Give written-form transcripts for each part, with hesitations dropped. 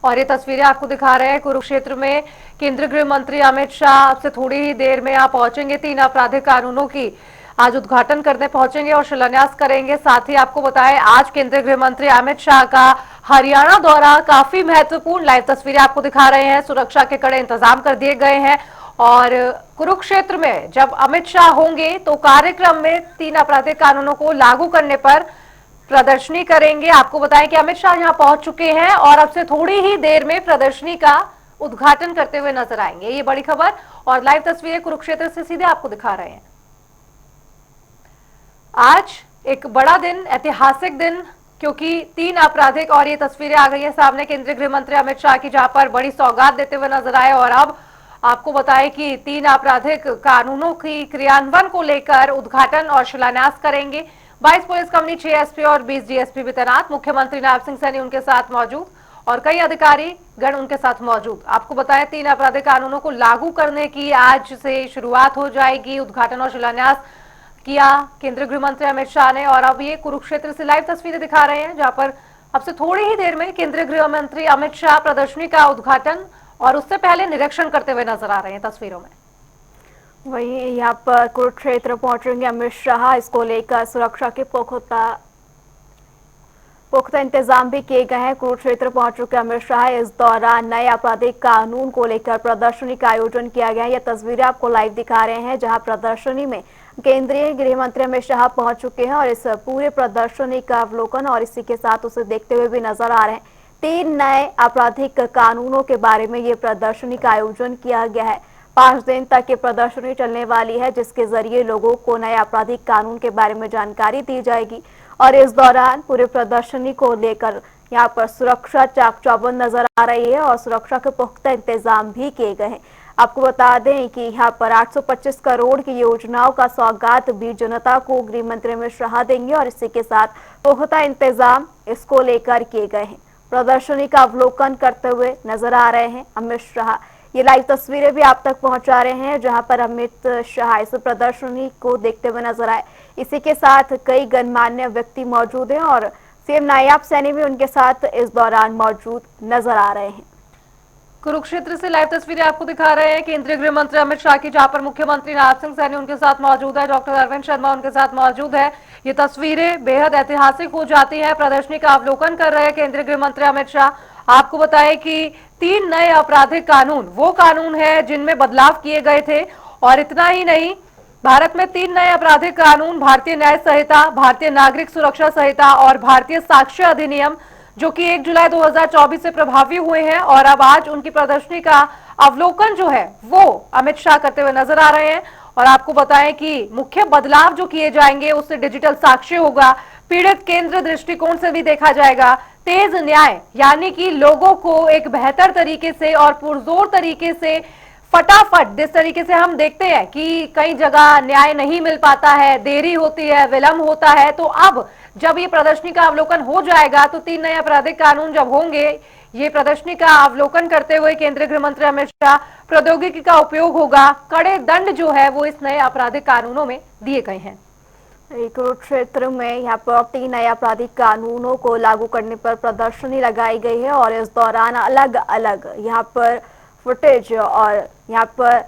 और ये तस्वीरें आपको दिखा रहे हैं कुरुक्षेत्र में केंद्रीय गृह मंत्री अमित शाह अब से थोड़ी ही देर में यहाँ पहुंचेंगे। 3 आपराधिक कानूनों की आज उद्घाटन करने पहुंचेंगे और शिलान्यास करेंगे। साथ ही आपको बताएं आज केंद्रीय गृह मंत्री अमित शाह का हरियाणा दौरा काफी महत्वपूर्ण। लाइव तस्वीरें आपको दिखा रहे हैं। सुरक्षा के कड़े इंतजाम कर दिए गए हैं और कुरुक्षेत्र में जब अमित शाह होंगे तो कार्यक्रम में 3 आपराधिक कानूनों को लागू करने पर प्रदर्शनी करेंगे। आपको बताएं कि अमित शाह यहां पहुंच चुके हैं और अब से थोड़ी ही देर में प्रदर्शनी का उद्घाटन करते हुए नजर आएंगे। ये बड़ी खबर और लाइव तस्वीरें कुरुक्षेत्र से सीधे आपको दिखा रहे हैं। आज एक बड़ा दिन, ऐतिहासिक दिन, क्योंकि 3 आपराधिक और ये तस्वीरें आ गई है सामने केंद्रीय गृह मंत्री अमित शाह की, जहां पर बड़ी सौगात देते हुए नजर आए। और अब आपको बताएं कि 3 आपराधिक कानूनों की क्रियान्वयन को लेकर उद्घाटन और शिलान्यास करेंगे। 22 पुलिस कंपनी, 6 एसपी और 20 डीएसपी भी तैनात। मुख्यमंत्री नायब सिंह सैनी उनके साथ मौजूद और कई अधिकारी गण उनके साथ मौजूद। आपको बताएं 3 आपराधिक कानूनों को लागू करने की आज से शुरुआत हो जाएगी। उद्घाटन और शिलान्यास किया केंद्रीय गृह मंत्री अमित शाह ने और अब ये कुरुक्षेत्र से लाइव तस्वीरें दिखा रहे हैं, जहां पर अब से थोड़ी ही देर में केंद्रीय गृह मंत्री अमित शाह प्रदर्शनी का उद्घाटन और उससे पहले निरीक्षण करते हुए नजर आ रहे हैं तस्वीरों में। वहीं यहाँ पर कुरुक्षेत्र पहुंचेंगे अमित शाह। इसको लेकर सुरक्षा के पुख्ता इंतजाम भी किए गए हैं। कुरुक्षेत्र पहुंच चुके अमित शाह। इस दौरान नए आपराधिक कानून को लेकर प्रदर्शनी का आयोजन किया गया है। यह तस्वीरें आपको लाइव दिखा रहे हैं, जहां प्रदर्शनी में केंद्रीय गृह मंत्री अमित शाह पहुंच चुके हैं और इस पूरे प्रदर्शनी का अवलोकन और इसी के साथ उसे देखते हुए भी नजर आ रहे हैं। 3 नए आपराधिक कानूनों के बारे में ये प्रदर्शनी का आयोजन किया गया है। 5 दिन तक ये प्रदर्शनी चलने वाली है, जिसके जरिए लोगों को नए आपराधिक कानून के बारे में जानकारी दी जाएगी। और इस दौरान पूरे प्रदर्शनी को लेकर यहाँ पर सुरक्षा चाक चौबंद नजर आ रही है और सुरक्षा के पुख्ता इंतजाम भी किए गए हैं। आपको बता दें कि यहाँ पर 825 करोड़ की योजनाओं का सौगात भी जनता को गृह मंत्री अमित शाह देंगे और इसी के साथ पुख्ता इंतजाम इसको लेकर किए गए हैं। प्रदर्शनी का अवलोकन करते हुए नजर आ रहे हैं अमित शाह। ये लाइव तस्वीरें भी आप तक पहुंचा रहे हैं, जहां पर अमित शाह इस प्रदर्शनी को देखते हुए नजर आए। इसी के साथ कई गणमान्य व्यक्ति मौजूद हैं और सीएम नायब सैनी भी उनके साथ इस दौरान मौजूद नजर आ रहे हैं। कुरुक्षेत्र से लाइव तस्वीरें आपको दिखा रहे हैं केंद्रीय गृह मंत्री अमित शाह की, जहां पर मुख्यमंत्री नायब सिंह सैनी उनके साथ मौजूद है, डॉक्टर अरविंद शर्मा उनके साथ मौजूद है। ये तस्वीरें बेहद ऐतिहासिक हो जाती हैं। प्रदर्शनी का अवलोकन कर रहे हैं केंद्रीय गृह मंत्री अमित शाह। आपको बताएं कि 3 नए आपराधिक कानून वो कानून है जिनमें बदलाव किए गए थे और इतना ही नहीं, भारत में 3 नए आपराधिक कानून, भारतीय न्याय संहिता, भारतीय नागरिक सुरक्षा संहिता और भारतीय साक्ष्य अधिनियम, जो कि 1 जुलाई 2024 से प्रभावी हुए हैं। और अब आज उनकी प्रदर्शनी का अवलोकन जो है वो अमित शाह करते हुए नजर आ रहे हैं। और आपको बताएं कि मुख्य बदलाव जो किए जाएंगे उससे डिजिटल साक्ष्य होगा, पीड़ित केंद्र दृष्टिकोण से भी देखा जाएगा, तेज न्याय यानी कि लोगों को एक बेहतर तरीके से और पुरजोर तरीके से फटाफट, जिस तरीके से हम देखते हैं कि कई जगह न्याय नहीं मिल पाता है, देरी होती है, विलंब होता है, तो अब जब ये प्रदर्शनी का अवलोकन हो जाएगा तो 3 नए आपराधिक कानून जब होंगे, ये प्रदर्शनी का अवलोकन करते हुए केंद्रीय गृह मंत्री अमित शाह, प्रौद्योगिकी का उपयोग होगा, कड़े दंड जो है वो इस नए आपराधिक कानूनों में दिए गए हैं। कुरुक्षेत्र में यहाँ पर 3 नए आपराधिक कानूनों को लागू करने पर प्रदर्शनी लगाई गई है और इस दौरान अलग अलग यहाँ पर फुटेज और यहाँ पर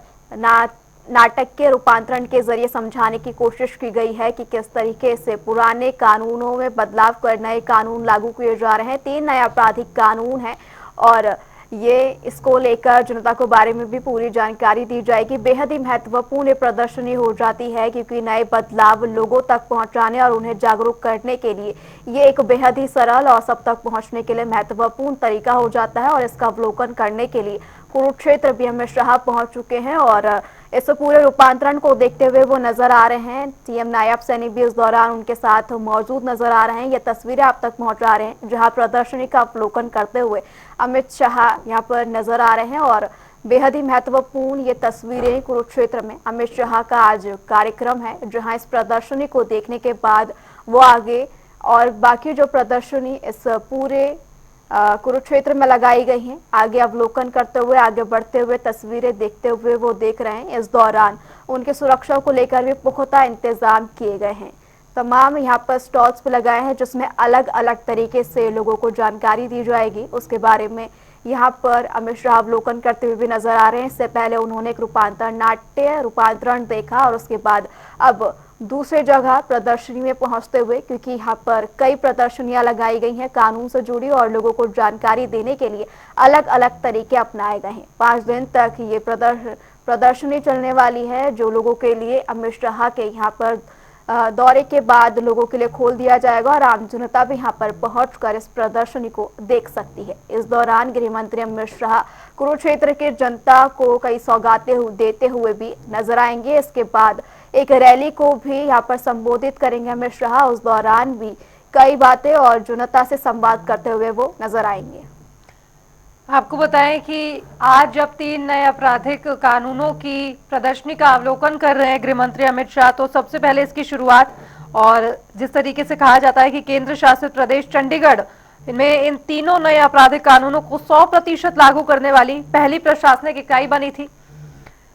नाटक के रूपांतरण के जरिए समझाने की कोशिश की गई है कि किस तरीके से पुराने कानूनों में बदलाव कर नए कानून लागू किए जा रहे हैं। 3 नए आपराधिक कानून हैं और ये इसको लेकर जनता को बारे में भी पूरी जानकारी दी जाएगी। बेहद ही महत्वपूर्ण प्रदर्शनी हो जाती है, क्योंकि नए बदलाव लोगों तक पहुंचाने और उन्हें जागरूक करने के लिए ये एक बेहद ही सरल और सब तक पहुंचने के लिए महत्वपूर्ण तरीका हो जाता है। और इसका अवलोकन करने के लिए कुरुक्षेत्र भी अमित शाह पहुंच चुके हैं और इस पूरे रूपांतरण को देखते हुए वो नजर आ रहे हैं। सीएम नायब सैनी भी इस दौरान उनके साथ मौजूद नजर आ रहे हैं। ये तस्वीरें आप तक पहुंचा रहे हैं, जहां प्रदर्शनी का अवलोकन करते हुए अमित शाह यहाँ पर नजर आ रहे हैं और बेहद ही महत्वपूर्ण ये तस्वीरें कुरुक्षेत्र में अमित शाह का आज कार्यक्रम है, जहां इस प्रदर्शनी को देखने के बाद वो आगे और बाकी जो प्रदर्शनी इस पूरे कुरुक्षेत्र में लगाई गई हैं, आगे अवलोकन करते हुए, आगे बढ़ते हुए, तस्वीरें देखते हुए वो देख रहे हैं। इस दौरान उनके सुरक्षा को लेकर भी पुख्ता इंतजाम किए गए हैं। तमाम यहाँ पर स्टॉल्स भी लगाए हैं, जिसमें अलग अलग तरीके से लोगों को जानकारी दी जाएगी, उसके बारे में यहाँ पर अमित शाह अवलोकन करते हुए भी नजर आ रहे हैं। इससे पहले उन्होंने एक रूपांतरण देखा और उसके बाद अब दूसरी जगह प्रदर्शनी में पहुंचते हुए, क्योंकि यहाँ पर कई प्रदर्शनियां लगाई गई हैं कानून से जुड़ी और लोगों को जानकारी देने के लिए अलग अलग तरीके अपनाए गए हैं। 5 दिन तक ये प्रदर्शनी चलने वाली है, जो लोगों के लिए अमित शाह के यहाँ पर दौरे के बाद लोगों के लिए खोल दिया जाएगा और आम जनता भी यहाँ पर पहुंचकर इस प्रदर्शनी को देख सकती है। इस दौरान गृह मंत्री अमित शाह कुरुक्षेत्र के जनता को कई सौगातें देते हुए भी नजर आएंगे। इसके बाद एक रैली को भी यहाँ पर संबोधित करेंगे अमित शाह। उस दौरान भी कई बातें और जनता से संवाद करते हुए वो नजर आएंगे। आपको बताएं कि आज जब 3 नए आपराधिक कानूनों की प्रदर्शनी का अवलोकन कर रहे हैं गृह मंत्री अमित शाह, तो सबसे पहले इसकी शुरुआत, और जिस तरीके से कहा जाता है कि केंद्र शासित प्रदेश चंडीगढ़ में इन तीनों नए आपराधिक कानूनों को 100% लागू करने वाली पहली प्रशासनिक इकाई बनी थी।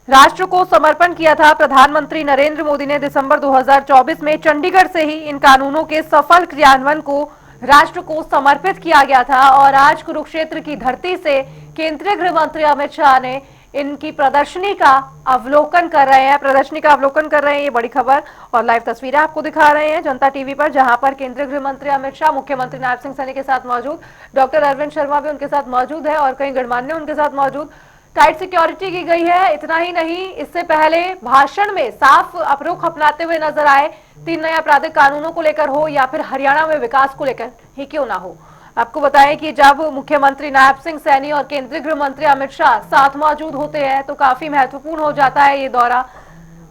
राष्ट्र को समर्पण किया था प्रधानमंत्री नरेंद्र मोदी ने दिसंबर 2024 में। चंडीगढ़ से ही इन कानूनों के सफल क्रियान्वयन को राष्ट्र को समर्पित किया गया था और आज कुरुक्षेत्र की धरती से केंद्रीय गृह मंत्री अमित शाह ने इनकी प्रदर्शनी का अवलोकन कर रहे हैं। ये बड़ी खबर और लाइव तस्वीरें आपको दिखा रहे हैं जनता टीवी पर, जहां पर केंद्रीय गृह मंत्री अमित शाह, मुख्यमंत्री नायब सिंह सैनी के साथ मौजूद, डॉक्टर अरविंद शर्मा भी उनके साथ मौजूद है और कई गणमान्य उनके साथ मौजूद। टाइट सिक्योरिटी की गई है। इतना ही नहीं, इससे पहले भाषण में साफ अपरुख अपनाते हुए नजर आए। 3 नए आपराधिक कानूनों को लेकर हो या फिर हरियाणा में विकास को लेकर ही क्यों ना हो। आपको बताएं कि जब मुख्यमंत्री नायब सिंह सैनी और केंद्रीय गृह मंत्री अमित शाह साथ मौजूद होते हैं तो काफी महत्वपूर्ण हो जाता है ये दौरा।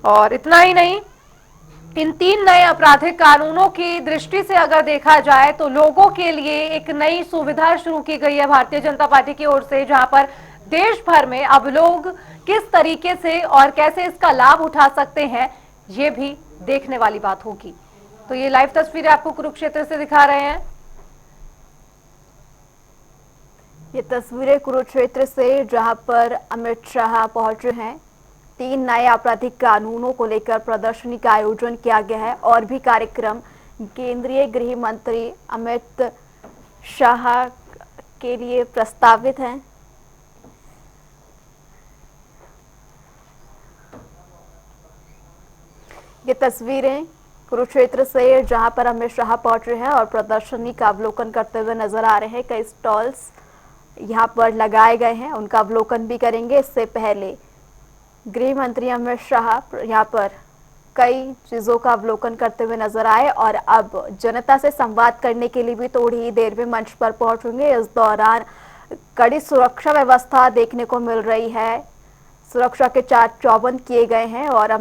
और इतना ही नहीं, इन 3 नए आपराधिक कानूनों की दृष्टि से अगर देखा जाए तो लोगों के लिए एक नई सुविधा शुरू की गई है भारतीय जनता पार्टी की ओर से, जहां पर देश भर में अब लोग किस तरीके से और कैसे इसका लाभ उठा सकते हैं, ये भी देखने वाली बात होगी। तो ये लाइव तस्वीरें आपको कुरुक्षेत्र से दिखा रहे हैं। ये तस्वीरें कुरुक्षेत्र से, जहां पर अमित शाह पहुंचे हैं। 3 नए आपराधिक कानूनों को लेकर प्रदर्शनी का आयोजन किया गया है और भी कार्यक्रम केंद्रीय गृह मंत्री अमित शाह के लिए प्रस्तावित हैं। ये तस्वीरें कुरुक्षेत्र से, जहां पर अमित शाह पहुंचे हैं और प्रदर्शनी का अवलोकन करते हुए नजर आ रहे हैं। कई स्टॉल्स यहां पर लगाए गए हैं, उनका अवलोकन भी करेंगे। इससे पहले गृह मंत्री अमित शाह यहां पर कई चीजों का अवलोकन करते हुए नजर आए और अब जनता से संवाद करने के लिए भी थोड़ी ही देर में मंच पर पहुंचेंगे। इस दौरान कड़ी सुरक्षा व्यवस्था देखने को मिल रही है। सुरक्षा के चाक चौबंद किए गए हैं और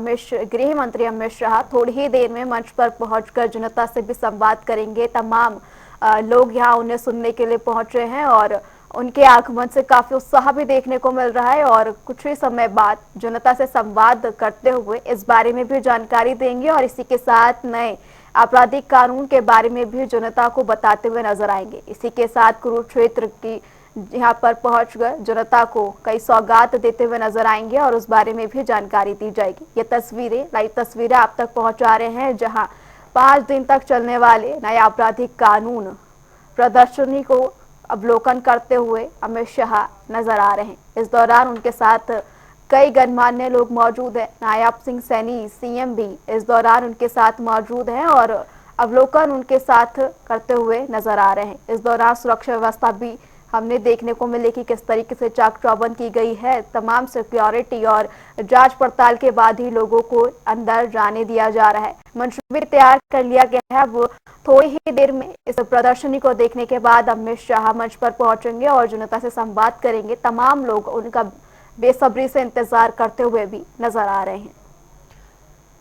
गृह मंत्री अमित शाह थोड़ी ही देर में मंच पर पहुंचकर जनता से भी संवाद करेंगे। तमाम लोग यहां उन्हें सुनने के लिए पहुंचे हैं और उनके आगमन से काफी उत्साह भी देखने को मिल रहा है और कुछ ही समय बाद जनता से संवाद करते हुए इस बारे में भी जानकारी देंगे और इसी के साथ नए आपराधिक कानून के बारे में भी जनता को बताते हुए नजर आएंगे। इसी के साथ कुरुक्षेत्र की यहाँ पर पहुंचकर जनता को कई सौगात देते हुए नजर आएंगे और उस बारे में भी जानकारी दी जाएगी। ये तस्वीरें, लाइव तस्वीरें आप तक पहुंचा रहे हैं, जहां 5 दिन तक चलने वाले नए आपराधिक कानून प्रदर्शनी को अवलोकन करते हुए अमित शाह नजर आ रहे हैं। इस दौरान उनके साथ कई गणमान्य लोग मौजूद हैं। नायब सिंह सैनी सीएम भी इस दौरान उनके साथ मौजूद हैं और अवलोकन उनके साथ करते हुए नजर आ रहे हैं। इस दौरान सुरक्षा व्यवस्था भी हमने देखने को मिले कि किस तरीके से चाक चौबंद की गई है। तमाम सिक्योरिटी और जांच पड़ताल के बाद ही लोगों को अंदर जाने दिया जा रहा है। मंच भी तैयार कर लिया गया है। वो थोड़ी ही देर में इस प्रदर्शनी को देखने के बाद अमित शाह मंच पर पहुंचेंगे और जनता से संवाद करेंगे। तमाम लोग उनका बेसब्री से इंतजार करते हुए भी नजर आ रहे हैं।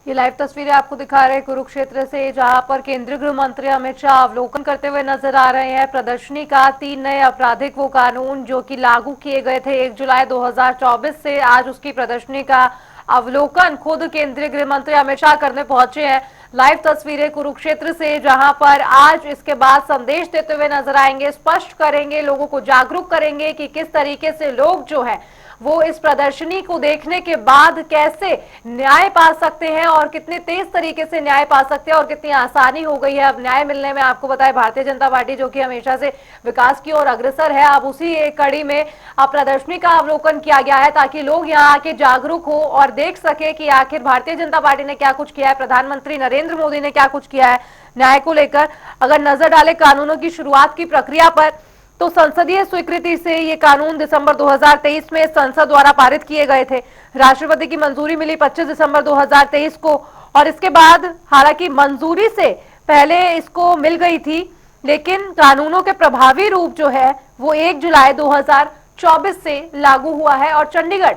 ये लाइव तस्वीरें आपको दिखा रहे हैं कुरुक्षेत्र से, जहां पर केंद्रीय गृह मंत्री अमित शाह अवलोकन करते हुए नजर आ रहे हैं प्रदर्शनी का। 3 नए आपराधिक वो कानून जो कि लागू किए गए थे 1 जुलाई 2024 से, आज उसकी प्रदर्शनी का अवलोकन खुद केंद्रीय गृह मंत्री अमित शाह करने पहुंचे हैं। लाइव तस्वीरें कुरुक्षेत्र से, जहां पर आज इसके बाद संदेश देते हुए नजर आएंगे, स्पष्ट करेंगे, लोगों को जागरूक करेंगे कि किस तरीके से लोग जो है वो इस प्रदर्शनी को देखने के बाद कैसे न्याय पा सकते हैं और कितने तेज तरीके से न्याय पा सकते हैं और कितनी आसानी हो गई है अब न्याय मिलने में। आपको बताएं, भारतीय जनता पार्टी जो कि हमेशा से विकास की ओर अग्रसर है, अब उसी एक कड़ी में अब प्रदर्शनी का अवलोकन किया गया है ताकि लोग यहाँ आके जागरूक हो और देख सके कि आखिर भारतीय जनता पार्टी ने क्या कुछ किया है, प्रधानमंत्री नरेंद्र मोदी ने क्या कुछ किया है न्याय को लेकर। अगर नजर डाले कानूनों की शुरुआत की प्रक्रिया पर, तो संसदीय स्वीकृति से ये कानून दिसंबर 2023 में संसद द्वारा पारित किए गए थे। राष्ट्रपति की मंजूरी मिली 25 दिसंबर 2023 को और इसके बाद हालांकि मंजूरी से पहले इसको मिल गई थी, लेकिन कानूनों के प्रभावी रूप जो है वो 1 जुलाई 2024 से लागू हुआ है और चंडीगढ़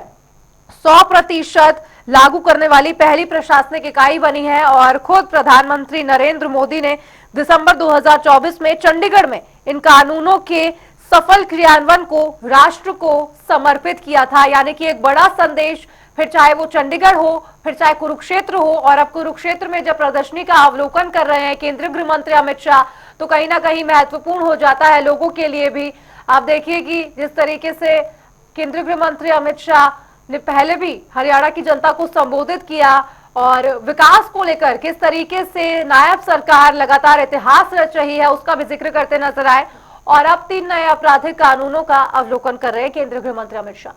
100% लागू करने वाली पहली प्रशासनिक इकाई बनी है। और खुद प्रधानमंत्री नरेंद्र मोदी ने दिसंबर 2024 में चंडीगढ़ में इन कानूनों के सफल क्रियान्वयन को राष्ट्र को समर्पित किया था, यानी कि एक बड़ा संदेश, फिर चाहे वो चंडीगढ़ हो फिर चाहे कुरुक्षेत्र हो। और अब कुरुक्षेत्र में जब प्रदर्शनी का अवलोकन कर रहे हैं केंद्रीय गृह मंत्री अमित शाह, तो कहीं ना कहीं महत्वपूर्ण हो जाता है लोगों के लिए भी। आप देखिए कि जिस तरीके से केंद्रीय गृह मंत्री अमित शाह ने पहले भी हरियाणा की जनता को संबोधित किया और विकास को लेकर किस तरीके से नायब सरकार लगातार इतिहास रच रही है उसका भी जिक्र करते नजर आए। और अब 3 नए आपराधिक कानूनों का अवलोकन कर रहे हैं केंद्रीय गृह मंत्री अमित शाह।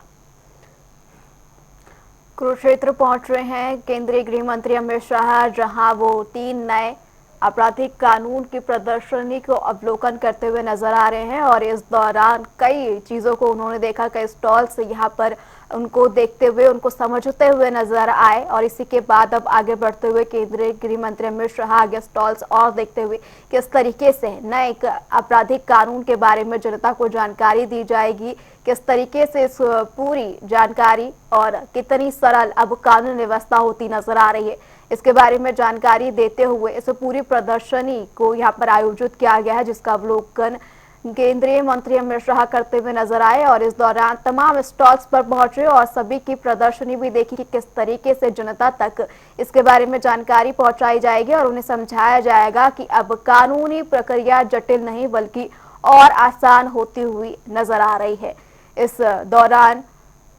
कुरुक्षेत्र पहुंच रहे हैं केंद्रीय गृह मंत्री अमित शाह, जहां वो 3 नए आपराधिक कानून की प्रदर्शनी को अवलोकन करते हुए नजर आ रहे हैं। और इस दौरान कई चीजों को उन्होंने देखा, कई स्टॉल से यहाँ पर उनको देखते हुए, उनको समझते हुए नजर आए। और इसी के बाद अब आगे बढ़ते हुए केंद्रीय गृह मंत्री अमित शाह आगे स्टॉल्स और देखते हुए किस तरीके से नए आपराधिक कानून के बारे में जनता को जानकारी दी जाएगी, किस तरीके से इस पूरी जानकारी और कितनी सरल अब कानून व्यवस्था होती नजर आ रही है, इसके बारे में जानकारी देते हुए इस पूरी प्रदर्शनी को यहाँ पर आयोजित किया गया है, जिसका अवलोकन केंद्रीय मंत्री अमित शाह करते हुए नजर आए। और इस दौरान तमाम स्टॉल्स पर पहुंचे और सभी की प्रदर्शनी भी देखी कि किस तरीके से जनता तक इसके बारे में जानकारी पहुंचाई जाएगी और उन्हें समझाया जाएगा कि अब कानूनी प्रक्रिया जटिल नहीं बल्कि और आसान होती हुई नजर आ रही है। इस दौरान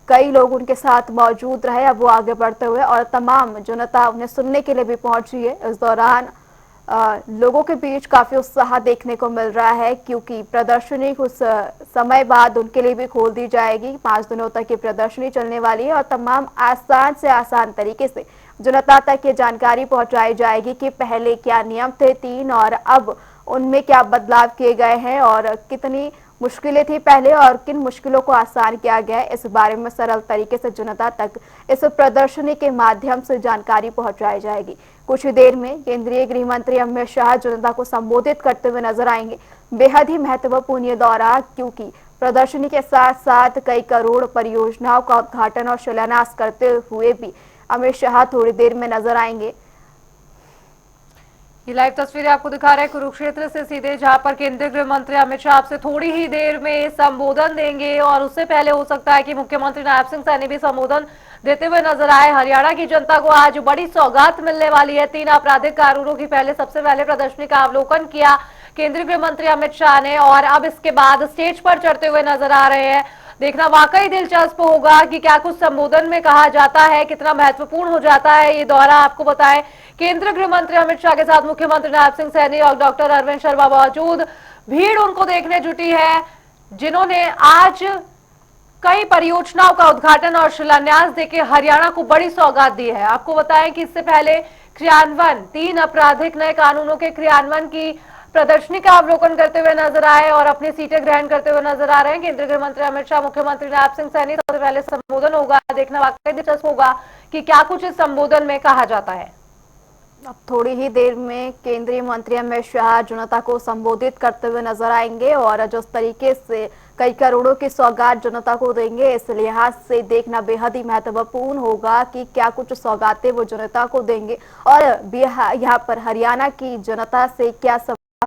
कई लोग उनके साथ मौजूद रहे, अब वो आगे बढ़ते हुए और तमाम जनता उन्हें सुनने के लिए भी पहुंची है। इस दौरान लोगों के बीच काफी उत्साह देखने को मिल रहा है, क्योंकि प्रदर्शनी कुछ समय बाद उनके लिए भी खोल दी जाएगी। 5 दिनों तक ये प्रदर्शनी चलने वाली है और तमाम आसान से आसान तरीके से जनता तक ये जानकारी पहुंचाई जाएगी कि पहले क्या नियम थे 3 और अब उनमें क्या बदलाव किए गए हैं और कितनी मुश्किलें थी पहले और किन मुश्किलों को आसान किया गया है। इस बारे में सरल तरीके से जनता तक इस प्रदर्शनी के माध्यम से जानकारी पहुंचाई जाएगी। कुछ ही देर में केंद्रीय गृह मंत्री अमित शाह जनता को संबोधित करते हुए नजर आएंगे। बेहद ही महत्वपूर्ण ये दौरा, क्योंकि प्रदर्शनी के साथ साथ कई करोड़ परियोजनाओं का उद्घाटन और शिलान्यास करते हुए भी अमित शाह थोड़ी देर में नजर आएंगे। ये लाइव तस्वीरें आपको दिखा रहे हैं कुरुक्षेत्र से सीधे, जहां पर केंद्रीय गृह मंत्री अमित शाह आपसे थोड़ी ही देर में संबोधन देंगे और उससे पहले हो सकता है कि मुख्यमंत्री नायब सिंह सैनी भी संबोधन देते हुए नजर आए। हरियाणा की जनता को आज बड़ी सौगात मिलने वाली है। 3 आपराधिक कानूनों की सबसे पहले प्रदर्शनी का अवलोकन किया केंद्रीय गृह मंत्री अमित शाह ने और अब इसके बाद स्टेज पर चढ़ते हुए नजर आ रहे हैं। देखना वाकई दिलचस्प होगा कि क्या कुछ संबोधन में कहा जाता है, कितना महत्वपूर्ण हो जाता है ये दौरा। आपको बताएं, केंद्रीय गृह मंत्री अमित शाह के साथ मुख्यमंत्री नायब सिंह सैनी और डॉक्टर अरविंद शर्मा मौजूद। भीड़ उनको देखने जुटी है जिन्होंने आज कई परियोजनाओं का उद्घाटन और शिलान्यास देके हरियाणा को बड़ी सौगात दी है। आपको बताएं कि इससे पहले क्रियान्वयन 3 आपराधिक नए कानूनों के क्रियान्वयन की प्रदर्शनी का अवलोकन करते हुए नजर आए और अपनी सीटें ग्रहण करते हुए नजर आ रहे हैं केंद्रीय गृह मंत्री अमित शाह। मुख्यमंत्री नायब सिंह सैनी सबसे पहले संबोधन होगा, देखना वाकई दिलचस्प होगा कि क्या कुछ इस संबोधन में कहा जाता है। अब थोड़ी ही देर में केंद्रीय मंत्री अमित शाह जनता को संबोधित करते हुए नजर आएंगे और जिस तरीके से कई करोड़ों की सौगात जनता को देंगे, इस लिहाज से देखना बेहद ही महत्वपूर्ण होगा कि क्या कुछ सौगातें वो जनता को देंगे और यहाँ पर हरियाणा की जनता से क्या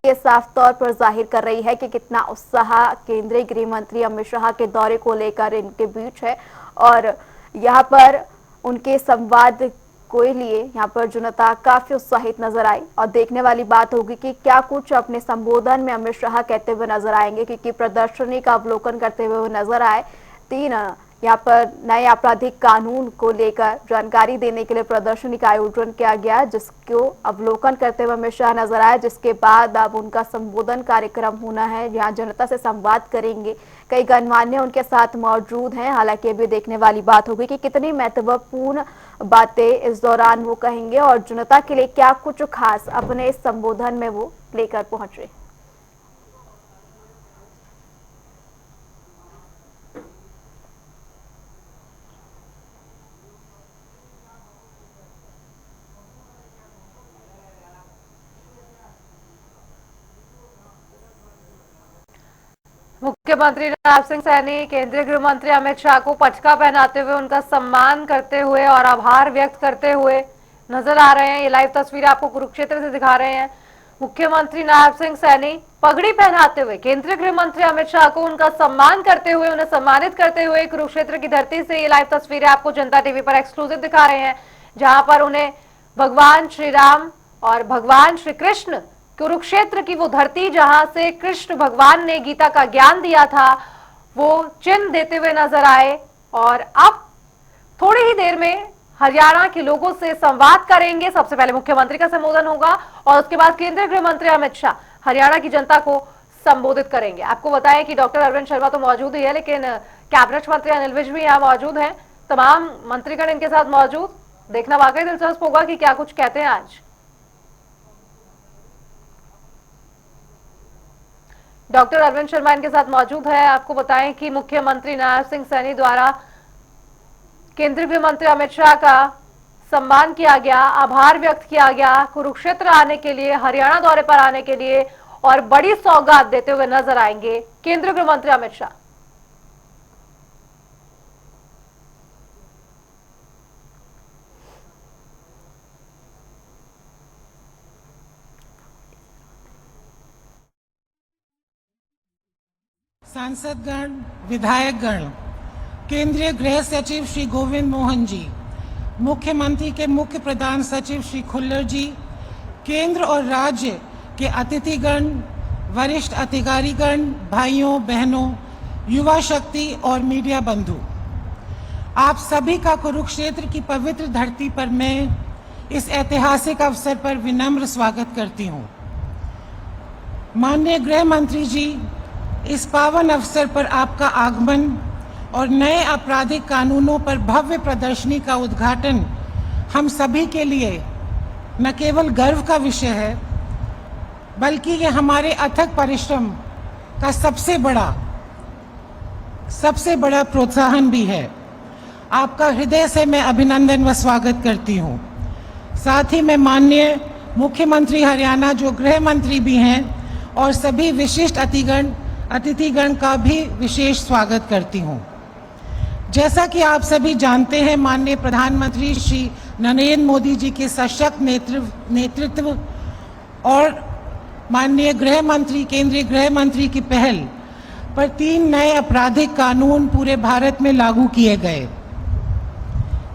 ये साफ तौर पर जाहिर कर रही है कि कितना उत्साह केंद्रीय गृह मंत्री अमित शाह के दौरे को लेकर इनके बीच है। और यहाँ पर उनके संवाद को लिए यहाँ पर जनता काफी उत्साहित नजर आई और देखने वाली बात होगी कि क्या कुछ अपने संबोधन में अमित शाह कहते हुए नजर आएंगे, क्योंकि प्रदर्शनी का अवलोकन करते हुए वो नजर आए। 3 यहाँ पर नए आपराधिक कानून को लेकर जानकारी देने के लिए प्रदर्शनी का आयोजन किया गया, जिसको अवलोकन करते हुए अमित शाह नजर आए, जिसके बाद अब उनका संबोधन कार्यक्रम होना है, जहाँ जनता से संवाद करेंगे। कई गणमान्य उनके साथ मौजूद हैं। हालांकि अभी देखने वाली बात होगी कि कितनी महत्वपूर्ण बातें इस दौरान वो कहेंगे और जनता के लिए क्या कुछ खास अपने इस संबोधन में वो लेकर पहुंचे। मुख्यमंत्री नवाब सिंह सैनी केंद्रीय गृह मंत्री अमित शाह को पटका पहनाते हुए उनका सम्मान करते हुए और आभार व्यक्त करते हुए नजर आ रहे हैं। ये लाइव तस्वीरें आपको कुरुक्षेत्र से दिखा रहे हैं। मुख्यमंत्री नवाब सिंह सैनी पगड़ी पहनाते हुए केंद्रीय गृह मंत्री अमित शाह को उनका सम्मान करते हुए, उन्हें सम्मानित करते हुए कुरुक्षेत्र की धरती से ये लाइव तस्वीरें आपको जनता टीवी पर एक्सक्लूसिव दिखा रहे हैं, जहां पर उन्हें भगवान श्री राम और भगवान श्री कृष्ण, कुरुक्षेत्र की वो धरती जहां से कृष्ण भगवान ने गीता का ज्ञान दिया था, वो चिन्ह देते हुए नजर आए। और अब थोड़ी ही देर में हरियाणा के लोगों से संवाद करेंगे। सबसे पहले मुख्यमंत्री का संबोधन होगा और उसके बाद केंद्रीय गृह मंत्री अमित शाह हरियाणा की जनता को संबोधित करेंगे। आपको बताएं कि डॉक्टर अरविंद शर्मा तो मौजूद ही है, लेकिन कैबिनेट मंत्री अनिल विज भी यहाँ मौजूद हैं। तमाम मंत्रीगण इनके साथ मौजूद। देखना वाकई दिलचस्प होगा कि क्या कुछ कहते हैं आज। डॉक्टर अरविंद शर्मा इनके साथ मौजूद है। आपको बताएं कि मुख्यमंत्री नवाब सिंह सैनी द्वारा केंद्रीय गृह मंत्री अमित शाह का सम्मान किया गया, आभार व्यक्त किया गया कुरुक्षेत्र आने के लिए, हरियाणा दौरे पर आने के लिए, और बड़ी सौगात देते हुए नजर आएंगे केंद्रीय गृह मंत्री अमित शाह। सांसदगण, विधायकगण, केंद्रीय गृह सचिव श्री गोविंद मोहन जी, मुख्यमंत्री के मुख्य प्रधान सचिव श्री खुल्लर जी, केंद्र और राज्य के अतिथिगण, वरिष्ठ अधिकारीगण, भाइयों बहनों, युवा शक्ति और मीडिया बंधु, आप सभी का कुरुक्षेत्र की पवित्र धरती पर मैं इस ऐतिहासिक अवसर पर विनम्र स्वागत करती हूँ। माननीय गृह मंत्री जी, इस पावन अवसर पर आपका आगमन और नए आपराधिक कानूनों पर भव्य प्रदर्शनी का उद्घाटन हम सभी के लिए न केवल गर्व का विषय है, बल्कि ये हमारे अथक परिश्रम का सबसे बड़ा प्रोत्साहन भी है। आपका हृदय से मैं अभिनंदन व स्वागत करती हूँ। साथ ही मैं माननीय मुख्यमंत्री हरियाणा, जो गृह मंत्री भी हैं, और सभी विशिष्ट अतिथिगण का भी विशेष स्वागत करती हूँ। जैसा कि आप सभी जानते हैं, माननीय प्रधानमंत्री श्री नरेंद्र मोदी जी के सशक्त नेतृत्व और माननीय केंद्रीय गृह मंत्री की पहल पर 3 नए आपराधिक कानून पूरे भारत में लागू किए गए।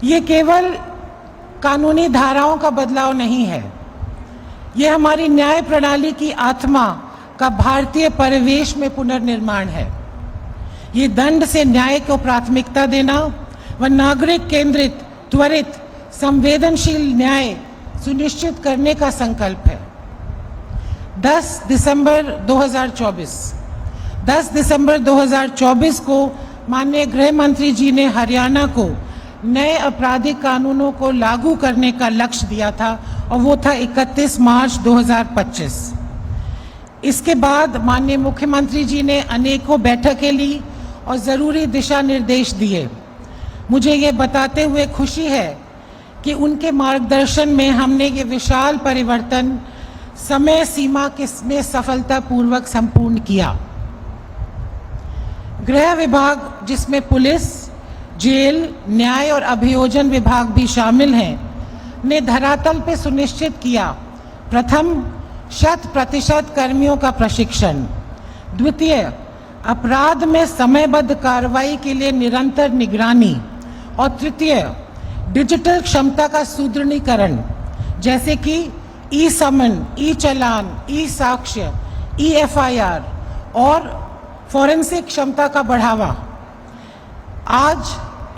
ये केवल कानूनी धाराओं का बदलाव नहीं है, ये हमारी न्याय प्रणाली की आत्मा का भारतीय परिवेश में पुनर्निर्माण है। ये दंड से न्याय को प्राथमिकता देना व नागरिक केंद्रित, त्वरित, संवेदनशील न्याय सुनिश्चित करने का संकल्प है। 10 दिसंबर 2024 को माननीय गृह मंत्री जी ने हरियाणा को नए आपराधिक कानूनों को लागू करने का लक्ष्य दिया था, और वो था 31 मार्च 2025। इसके बाद माननीय मुख्यमंत्री जी ने अनेकों बैठकें ली और ज़रूरी दिशा निर्देश दिए। मुझे ये बताते हुए खुशी है कि उनके मार्गदर्शन में हमने ये विशाल परिवर्तन समय सीमा में सफलतापूर्वक संपूर्ण किया। गृह विभाग, जिसमें पुलिस, जेल, न्याय और अभियोजन विभाग भी शामिल हैं, ने धरातल पे सुनिश्चित किया: प्रथम, 100% कर्मियों का प्रशिक्षण; द्वितीय, अपराध में समयबद्ध कार्रवाई के लिए निरंतर निगरानी; और तृतीय, डिजिटल क्षमता का सुदृढ़ीकरण, जैसे कि ई समन, ई चालान, ई साक्ष्य, ई FIR और फॉरेंसिक क्षमता का बढ़ावा। आज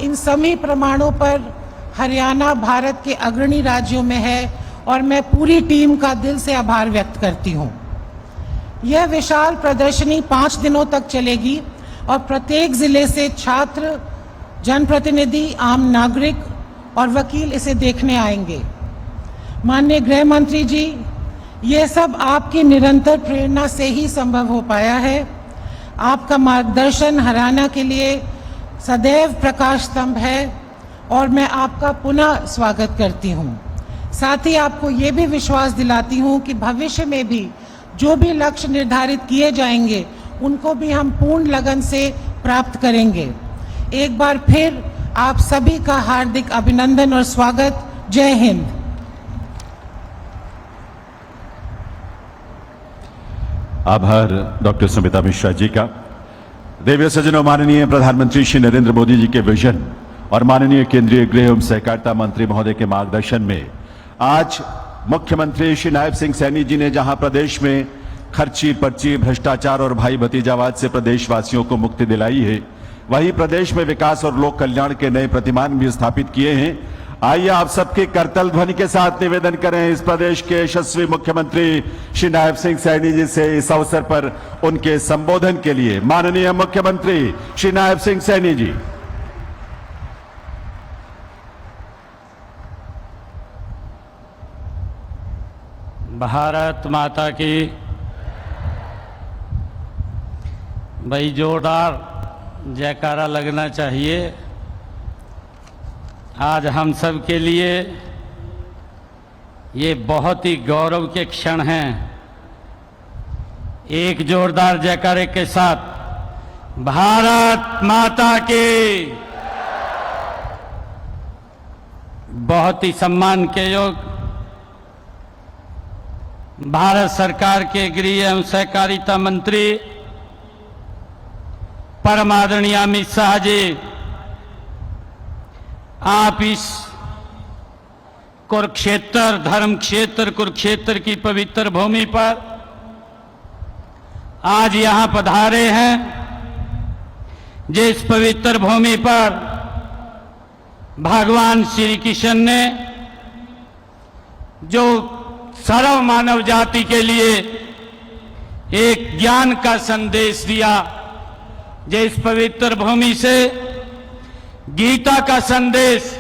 इन सभी प्रमाणों पर हरियाणा भारत के अग्रणी राज्यों में है और मैं पूरी टीम का दिल से आभार व्यक्त करती हूँ। यह विशाल प्रदर्शनी 5 दिनों तक चलेगी और प्रत्येक जिले से छात्र, जनप्रतिनिधि, आम नागरिक और वकील इसे देखने आएंगे। माननीय गृह मंत्री जी, ये सब आपकी निरंतर प्रेरणा से ही संभव हो पाया है। आपका मार्गदर्शन हरियाणा के लिए सदैव प्रकाश स्तंभ है और मैं आपका पुनः स्वागत करती हूँ। साथ ही आपको ये भी विश्वास दिलाती हूँ कि भविष्य में भी जो भी लक्ष्य निर्धारित किए जाएंगे उनको भी हम पूर्ण लगन से प्राप्त करेंगे। एक बार फिर आप सभी का हार्दिक अभिनंदन और स्वागत। जय हिंद। आभार डॉक्टर सुमिता मिश्रा जी का। देवीय सज्जनों, माननीय प्रधानमंत्री श्री नरेंद्र मोदी जी के विजन और माननीय केंद्रीय गृह एवं सहकारिता मंत्री महोदय के मार्गदर्शन में आज मुख्यमंत्री श्री नायब सिंह सैनी जी ने जहां प्रदेश में खर्ची पर्ची, भ्रष्टाचार और भाई भतीजावाद से प्रदेशवासियों को मुक्ति दिलाई है, वहीं प्रदेश में विकास और लोक कल्याण के नए प्रतिमान भी स्थापित किए हैं। आइए आप सबके करतल ध्वनि के साथ निवेदन करें इस प्रदेश के यशस्वी मुख्यमंत्री श्री नायब सिंह सैनी जी से इस अवसर पर उनके संबोधन के लिए। माननीय मुख्यमंत्री श्री नायब सिंह सैनी जी। भारत माता की। भाई जोरदार जयकारा लगना चाहिए। आज हम सब के लिए ये बहुत ही गौरव के क्षण हैं। एक जोरदार जयकारे के साथ भारत माता की। बहुत ही सम्मान के योग भारत सरकार के गृह एवं सहकारिता मंत्री परम आदरणीय अमित शाह जी, आप इस कुरुक्षेत्र, धर्म क्षेत्र कुरुक्षेत्र की पवित्र भूमि पर आज यहां पधारे हैं, जिस पवित्र भूमि पर भगवान श्री कृष्ण ने जो सर्व मानव जाति के लिए एक ज्ञान का संदेश दिया, जिस पवित्र भूमि से गीता का संदेश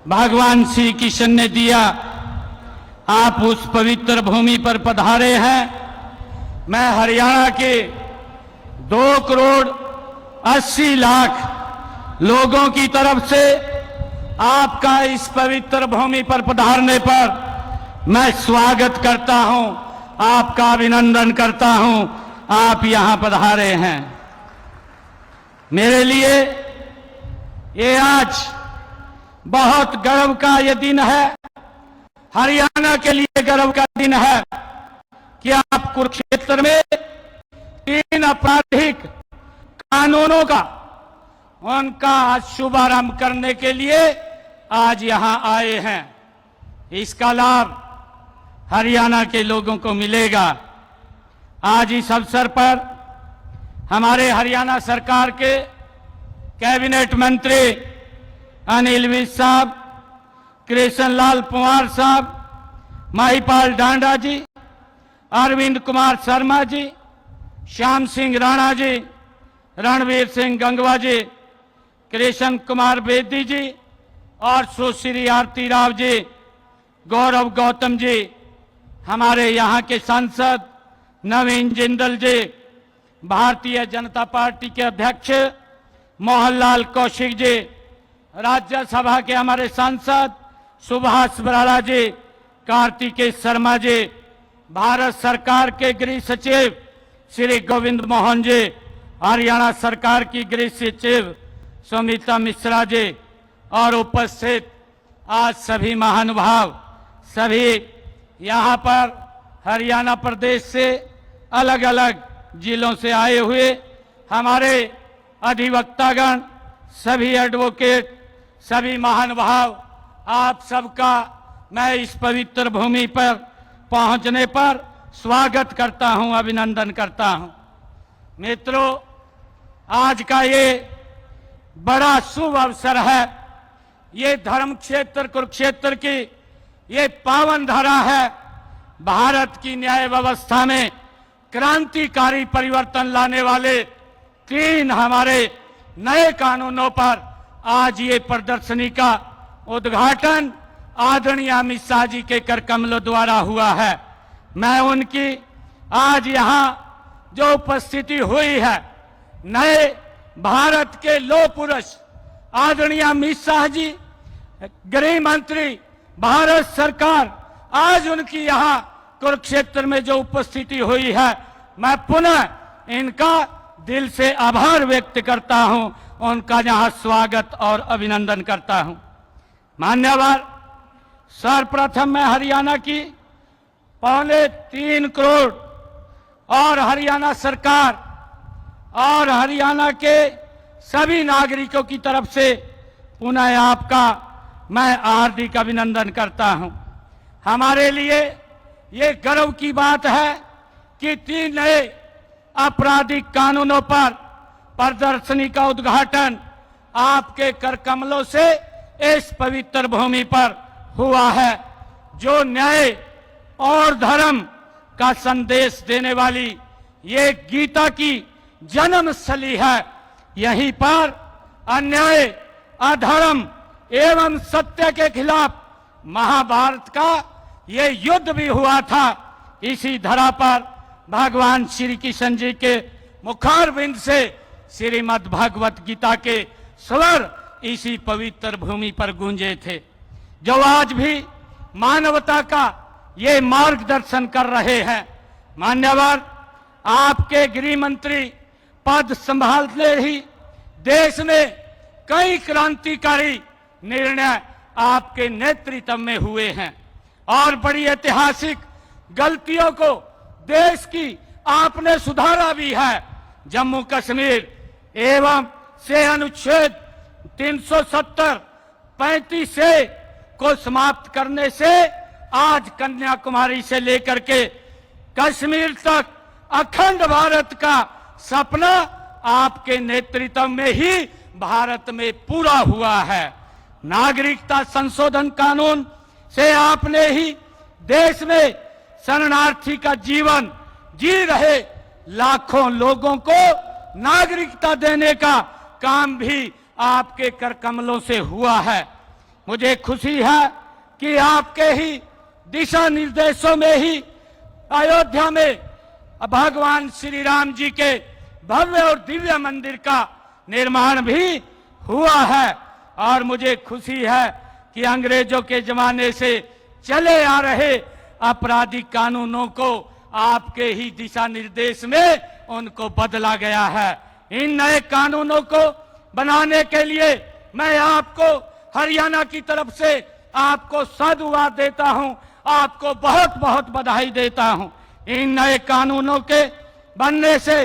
भगवान श्री कृष्ण ने दिया, आप उस पवित्र भूमि पर पधारे हैं। मैं हरियाणा के 2,80,00,000 लोगों की तरफ से आपका इस पवित्र भूमि पर पधारने पर मैं स्वागत करता हूं, आपका अभिनंदन करता हूं। आप यहां पधारे हैं। मेरे लिए ये आज बहुत गर्व का ये दिन है, हरियाणा के लिए गर्व का दिन है कि आप कुरुक्षेत्र में 3 आपराधिक कानूनों का उनका आज शुभारंभ करने के लिए आज यहां आए हैं। इसका लाभ हरियाणा के लोगों को मिलेगा। आज इस अवसर पर हमारे हरियाणा सरकार के कैबिनेट मंत्री अनिल विज साहब, कृष्ण लाल पंवार साहब, महिपाल डांडा जी, अरविंद कुमार शर्मा जी, श्याम सिंह राणा जी, रणवीर सिंह गंगवा जी, कृष्ण कुमार बेदी जी और सुश्री आरती राव जी, गौरव गौतम जी, हमारे यहाँ के सांसद नवीन जिंदल जी, भारतीय जनता पार्टी के अध्यक्ष मोहनलाल कौशिक जी, राज्यसभा के हमारे सांसद सुभाष बराला जी, कार्तिकेय शर्मा जी, भारत सरकार के गृह सचिव श्री गोविंद मोहन जी, हरियाणा सरकार की गृह सचिव सुमिता मिश्रा जी और उपस्थित आज सभी महानुभाव, सभी यहाँ पर हरियाणा प्रदेश से अलग अलग जिलों से आए हुए हमारे अधिवक्तागण, सभी एडवोकेट, सभी महानुभाव, आप सबका मैं इस पवित्र भूमि पर पहुंचने पर स्वागत करता हूं, अभिनंदन करता हूं। मित्रों, आज का ये बड़ा शुभ अवसर है। ये धर्म क्षेत्र कुरुक्षेत्र की ये पावन धरा है। भारत की न्याय व्यवस्था में क्रांतिकारी परिवर्तन लाने वाले 3 हमारे नए कानूनों पर आज ये प्रदर्शनी का उद्घाटन आदरणीय अमित शाह जी के कर कमलों द्वारा हुआ है। मैं उनकी आज यहाँ जो उपस्थिति हुई है, नए भारत के लौह पुरुष आदरणीय अमित शाह जी, गृह मंत्री, भारत सरकार, आज उनकी यहाँ कुरुक्षेत्र में जो उपस्थिति हुई है, मैं पुनः इनका दिल से आभार व्यक्त करता हूं, उनका यहाँ स्वागत और अभिनंदन करता हूं। मान्यवर, सर्वप्रथम मैं हरियाणा की 3.25 करोड़ और हरियाणा सरकार और हरियाणा के सभी नागरिकों की तरफ से पुनः आपका मैं हार्दिक अभिनंदन करता हूं। हमारे लिए ये गर्व की बात है कि 3 नए आपराधिक कानूनों पर प्रदर्शनी का उद्घाटन आपके कर कमलों से इस पवित्र भूमि पर हुआ है, जो न्याय और धर्म का संदेश देने वाली ये गीता की जन्मस्थली है। यहीं पर अन्याय, अधर्म एवं सत्य के खिलाफ महाभारत का ये युद्ध भी हुआ था। इसी धरा पर भगवान श्री कृष्ण जी के मुखारविंद से श्रीमद् भगवत गीता के स्वर इसी पवित्र भूमि पर गूंजे थे, जो आज भी मानवता का ये मार्गदर्शन कर रहे हैं। मान्यवर, आपके गृह मंत्री पद संभालते ही देश में कई क्रांतिकारी निर्णय आपके नेतृत्व में हुए हैं और बड़ी ऐतिहासिक गलतियों को देश की आपने सुधारा भी है। जम्मू कश्मीर एवं से अनुच्छेद 370, 35 से को समाप्त करने से आज कन्याकुमारी से लेकर के कश्मीर तक अखंड भारत का सपना आपके नेतृत्व में ही भारत में पूरा हुआ है। नागरिकता संशोधन कानून से आपने ही देश में शरणार्थी का जीवन जी रहे लाखों लोगों को नागरिकता देने का काम भी आपके कर कमलों से हुआ है। मुझे खुशी है कि आपके ही दिशा निर्देशों में ही अयोध्या में भगवान श्री राम जी के भव्य और दिव्य मंदिर का निर्माण भी हुआ है। और मुझे खुशी है कि अंग्रेजों के जमाने से चले आ रहे आपराधिक कानूनों को आपके ही दिशा निर्देश में उनको बदला गया है। इन नए कानूनों को बनाने के लिए मैं आपको हरियाणा की तरफ से आपको साधुवाद देता हूं, आपको बहुत बहुत बधाई देता हूं। इन नए कानूनों के बनने से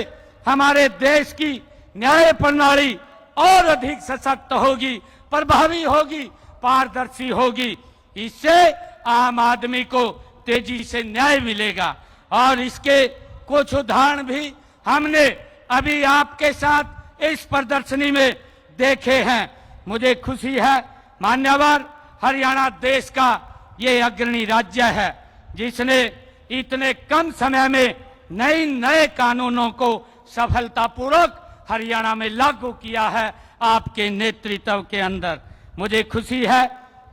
हमारे देश की न्याय प्रणाली और अधिक सशक्त होगी, प्रभावी होगी, पारदर्शी होगी। इससे आम आदमी को तेजी से न्याय मिलेगा। और इसके कुछ उदाहरण भी हमने अभी आपके साथ इस प्रदर्शनी में देखे हैं। मुझे खुशी है मान्यवर, हरियाणा देश का ये अग्रणी राज्य है जिसने इतने कम समय में नए कानूनों को सफलतापूर्वक हरियाणा में लागू किया है आपके नेतृत्व के अंदर। मुझे खुशी है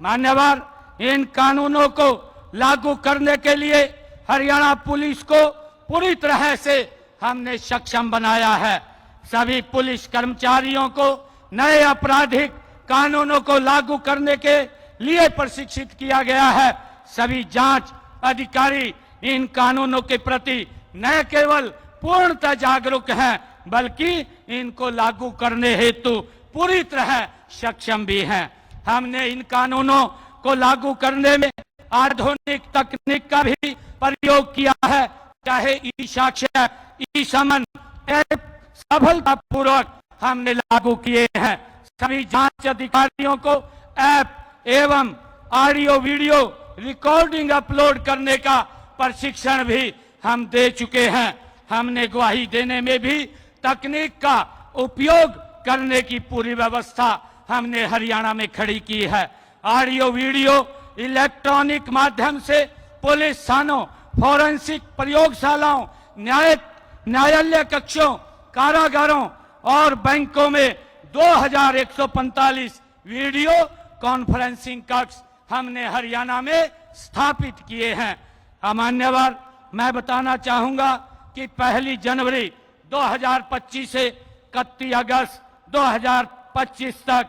मान्यवर, इन कानूनों को लागू करने के लिए हरियाणा पुलिस को पूरी तरह से हमने सक्षम बनाया है। सभी पुलिस कर्मचारियों को नए आपराधिक कानूनों को लागू करने के लिए प्रशिक्षित किया गया है। सभी जांच अधिकारी इन कानूनों के प्रति न केवल पूर्णतः जागरूक हैं, बल्कि इनको लागू करने हेतु पूरी तरह सक्षम भी हैं। हमने इन कानूनों को लागू करने में आधुनिक तकनीक का भी प्रयोग किया है, चाहे ई साक्ष्य, ई समन ऐप सफलतापूर्वक हमने लागू किए हैं। सभी जांच अधिकारियों को ऐप एवं ऑडियो वीडियो रिकॉर्डिंग अपलोड करने का प्रशिक्षण भी हम दे चुके हैं। हमने गवाही देने में भी तकनीक का उपयोग करने की पूरी व्यवस्था हमने हरियाणा में खड़ी की है। ऑडियो वीडियो इलेक्ट्रॉनिक माध्यम से पुलिस थानों, फॉरेंसिक प्रयोगशालाओं, न्यायालय कक्षों, कारागारों और बैंकों में 2145 वीडियो कॉन्फ्रेंसिंग कक्ष हमने हरियाणा में स्थापित किए हैं। मान्यवर, मैं बताना चाहूंगा कि 1 जनवरी 2025 से 31 अगस्त 2025 तक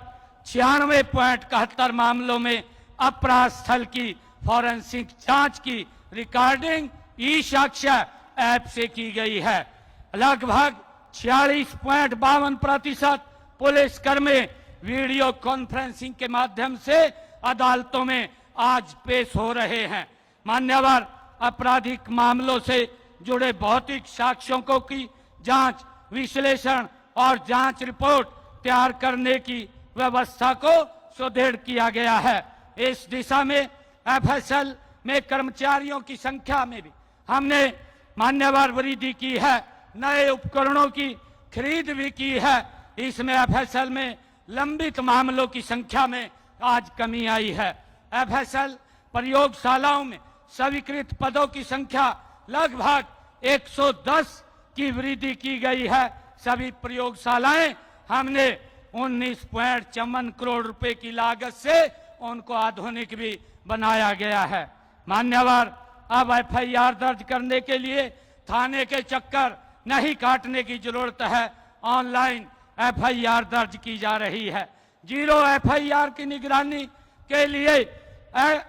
96.71 मामलों में अपराध स्थल की फॉरेंसिक जांच की रिकॉर्डिंग ई साक्ष्य ऐप से की गई है। लगभग 46.52% पुलिसकर्मी वीडियो कॉन्फ्रेंसिंग के माध्यम से अदालतों में आज पेश हो रहे हैं। मान्यवर, आपराधिक मामलों से जुड़े भौतिक साक्ष्यों को की जांच, विश्लेषण और जांच रिपोर्ट तैयार करने की व्यवस्था को सुदृढ़ किया गया है। इस दिशा में एफएसएल में कर्मचारियों की संख्या में भी हमने मान्यवर वृद्धि की है। नए उपकरणों की खरीद भी की है। इसमें एफएसएल में लंबित मामलों की संख्या में आज कमी आई है। एफएसएल प्रयोगशालाओं में स्वीकृत पदों की संख्या लगभग 110 की वृद्धि की गई है। सभी प्रयोगशालाएं हमने 19.54 करोड़ रुपए की लागत से उनको आधुनिक भी बनाया गया है। मान्यवर, अब एफआईआर दर्ज करने के लिए थाने के चक्कर नहीं काटने की जरूरत है। ऑनलाइन एफआईआर दर्ज की जा रही है। जीरो एफआईआर की निगरानी के लिए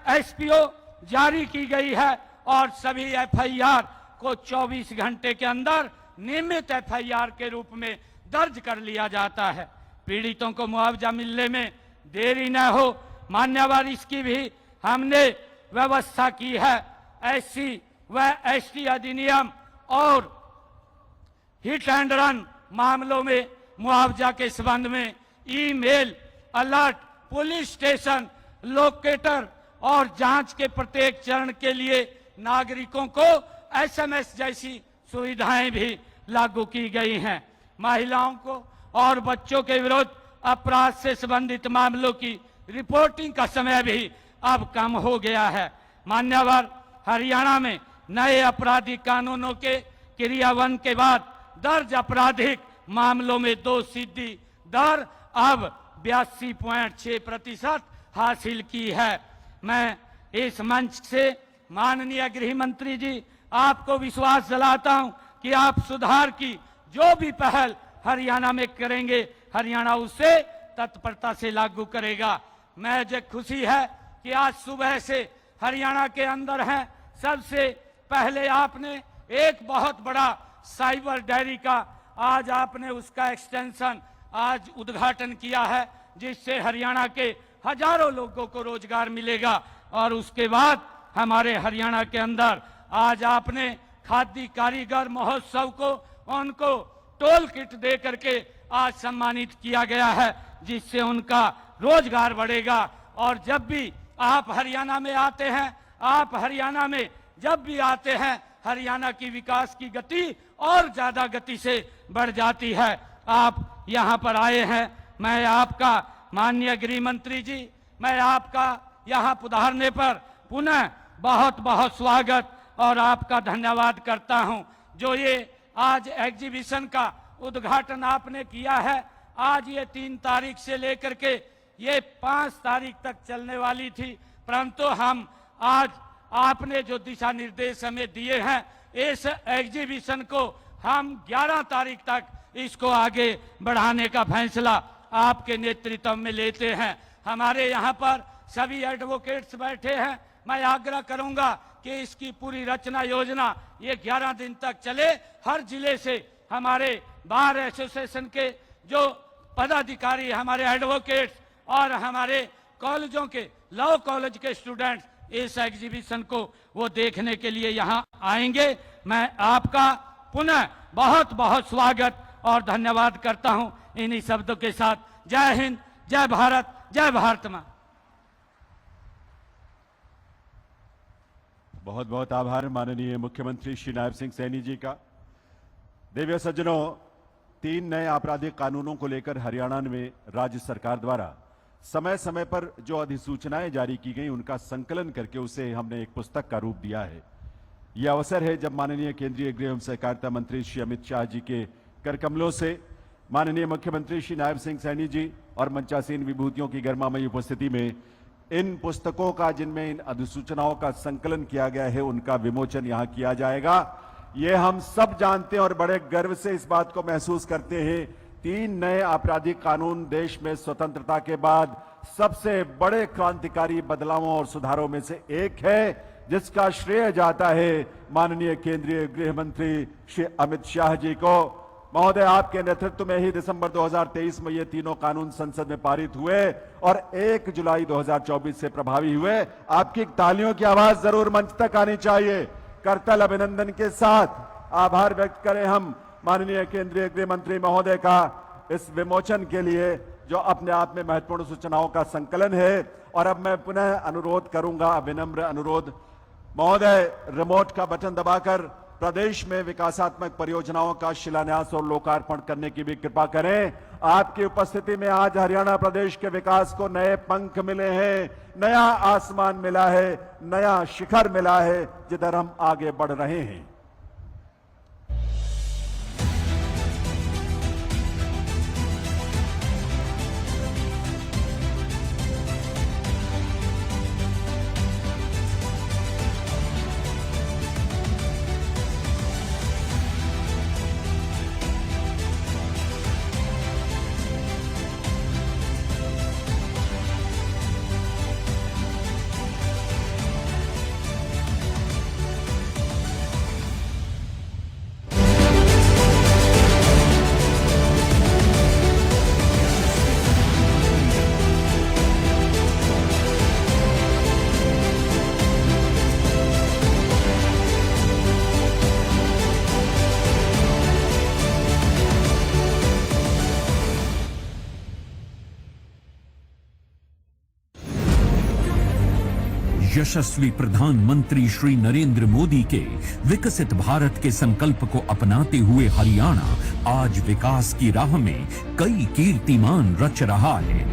एसपीओ जारी की गई है और सभी एफआईआर को 24 घंटे के अंदर नियमित एफआईआर के रूप में दर्ज कर लिया जाता है। पीड़ितों को मुआवजा मिलने में देरी न हो। मान्यवर, इसकी भी हमने व्यवस्था की है। एससी व एसटी अधिनियम और हिट एंड रन मामलों में मुआवजा के संबंध में email alert, police station locator और जांच के प्रत्येक चरण के लिए नागरिकों को एसएमएस जैसी सुविधाएं भी लागू की गई हैं। महिलाओं को और बच्चों के विरुद्ध अपराध से संबंधित मामलों की रिपोर्टिंग का समय भी अब कम हो गया है। मान्यवर, हरियाणा में नए आपराधिक कानूनों के क्रियान्वयन के बाद दर्ज आपराधिक मामलों में दोषसिद्धि दर अब 82.6% हासिल की है। मैं इस मंच से माननीय गृह मंत्री जी आपको विश्वास दिलाता हूं कि आप सुधार की जो भी पहल हरियाणा में करेंगे, हरियाणा उसे तत्परता से लागू करेगा। मुझे खुशी है कि आज सुबह से हरियाणा के अंदर हैं। सबसे पहले आपने एक बहुत बड़ा साइबर डायरी का आज आपने उसका एक्सटेंशन आज उद्घाटन किया है, जिससे हरियाणा के हजारों लोगों को रोजगार मिलेगा। और उसके बाद हमारे हरियाणा के अंदर आज आपने खादी कारीगर महोत्सव को उनको टोल किट दे करके आज सम्मानित किया गया है, जिससे उनका रोजगार बढ़ेगा। और जब भी आप हरियाणा में आते हैं, आप हरियाणा में जब भी आते हैं, हरियाणा की विकास की गति और ज्यादा गति से बढ़ जाती है। आप यहाँ पर आए हैं, मैं आपका माननीय गृह मंत्री जी, मैं आपका यहाँ पधारने पर पुनः बहुत बहुत स्वागत और आपका धन्यवाद करता हूँ। जो ये आज एग्जीबिशन का उद्घाटन आपने किया है, आज ये 3 तारीख से लेकर के ये 5 तारीख तक चलने वाली थी, परंतु हम आज आपने जो दिशा निर्देश हमें दिए हैं, इस एग्जीबिशन को हम 11 तारीख तक इसको आगे बढ़ाने का फैसला आपके नेतृत्व में लेते हैं। हमारे यहाँ पर सभी एडवोकेट्स बैठे हैं। मैं आग्रह करूंगा कि इसकी पूरी रचना योजना ये 11 दिन तक चले। हर जिले से हमारे बार एसोसिएशन के जो पदाधिकारी, हमारे एडवोकेट्स और हमारे कॉलेजों के लॉ कॉलेज के स्टूडेंट्स इस एग्जीबिशन को वो देखने के लिए यहाँ आएंगे। मैं आपका पुनः बहुत बहुत स्वागत और धन्यवाद करता हूँ। इन्हीं शब्दों के साथ जय हिंद, जय भारत, जय भारत मां। बहुत बहुत आभार माननीय मुख्यमंत्री श्री नायब सिंह सैनी जी का। देवियों सज्जनों, 3 नए आपराधिक कानूनों को लेकर हरियाणा में राज्य सरकार द्वारा समय समय पर जो अधिसूचनाएं जारी की गई उनका संकलन करके उसे हमने एक पुस्तक का रूप दिया है। यह अवसर है जब माननीय केंद्रीय गृह एवं सहकारिता मंत्री श्री अमित शाह जी के कर कमलों से माननीय मुख्यमंत्री श्री नायब सिंह सैनी जी और मंचासीन विभूतियों की गर्मामयी उपस्थिति में इन पुस्तकों का, जिनमें इन अधिसूचनाओं का संकलन किया गया है, उनका विमोचन यहां किया जाएगा। ये हम सब जानते हैं और बड़े गर्व से इस बात को महसूस करते हैं। 3 नए आपराधिक कानून देश में स्वतंत्रता के बाद सबसे बड़े क्रांतिकारी बदलावों और सुधारों में से एक है, जिसका श्रेय जाता है माननीय केंद्रीय गृह मंत्री श्री अमित शाह जी को। महोदय, आपके नेतृत्व में ही दिसंबर 2023 में ये तीनों कानून संसद में पारित हुए और 1 जुलाई 2024 से प्रभावी हुए। आपकी तालियों की आवाज जरूर मंच तक आनी चाहिए। करतल अभिनंदन के साथ आभार व्यक्त करें हम माननीय केंद्रीय गृह मंत्री महोदय का इस विमोचन के लिए, जो अपने आप में महत्वपूर्ण सूचनाओं का संकलन है। और अब मैं पुनः अनुरोध करूंगा, विनम्र अनुरोध, महोदय रिमोट का बटन दबाकर प्रदेश में विकासात्मक परियोजनाओं का शिलान्यास और लोकार्पण करने की भी कृपा करें। आपकी उपस्थिति में आज हरियाणा प्रदेश के विकास को नए पंख मिले हैं, नया आसमान मिला है, नया शिखर मिला है, जिधर हम आगे बढ़ रहे हैं। यशस्वी प्रधानमंत्री श्री नरेंद्र मोदी के विकसित भारत के संकल्प को अपनाते हुए हरियाणा आज विकास की राह में कई कीर्तिमान रच रहा है।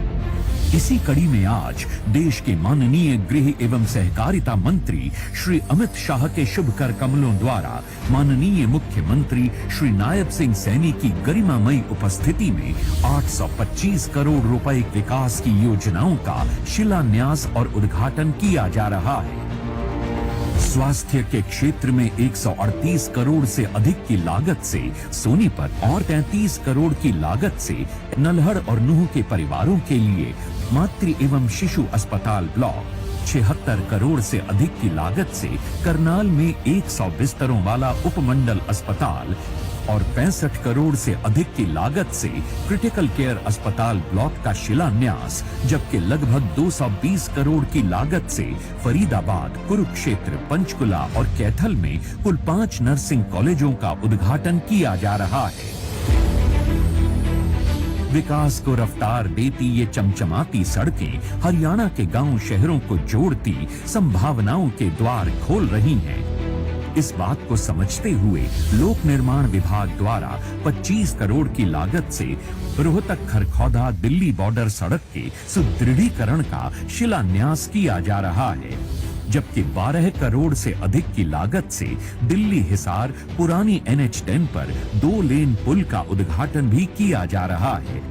इसी कड़ी में आज देश के माननीय गृह एवं सहकारिता मंत्री श्री अमित शाह के शुभ कर कमलों द्वारा माननीय मुख्यमंत्री श्री नायब सिंह सैनी की गरिमामयी उपस्थिति में 825 करोड़ रुपए विकास की योजनाओं का शिलान्यास और उद्घाटन किया जा रहा है। स्वास्थ्य के क्षेत्र में 138 करोड़ से अधिक की लागत से सोनीपत और 33 करोड़ की लागत से नल्हड़ और नूह के परिवारों के लिए मातृ एवं शिशु अस्पताल ब्लॉक, 76 करोड़ से अधिक की लागत से करनाल में 100 बिस्तरों वाला उपमंडल अस्पताल और 65 करोड़ से अधिक की लागत से क्रिटिकल केयर अस्पताल ब्लॉक का शिलान्यास, जबकि लगभग 220 करोड़ की लागत से फरीदाबाद, कुरुक्षेत्र, पंचकुला और कैथल में कुल 5 नर्सिंग कॉलेजों का उद्घाटन किया जा रहा है। विकास को रफ्तार देती ये चमचमाती सड़कें हरियाणा के गांव शहरों को जोड़ती संभावनाओं के द्वार खोल रही हैं। इस बात को समझते हुए लोक निर्माण विभाग द्वारा 25 करोड़ की लागत से रोहतक खरखौदा दिल्ली बॉर्डर सड़क के सुदृढ़ीकरण का शिलान्यास किया जा रहा है, जबकि 12 करोड़ से अधिक की लागत से दिल्ली हिसार पुरानी NH10 पर 2 लेन पुल का उद्घाटन भी किया जा रहा है।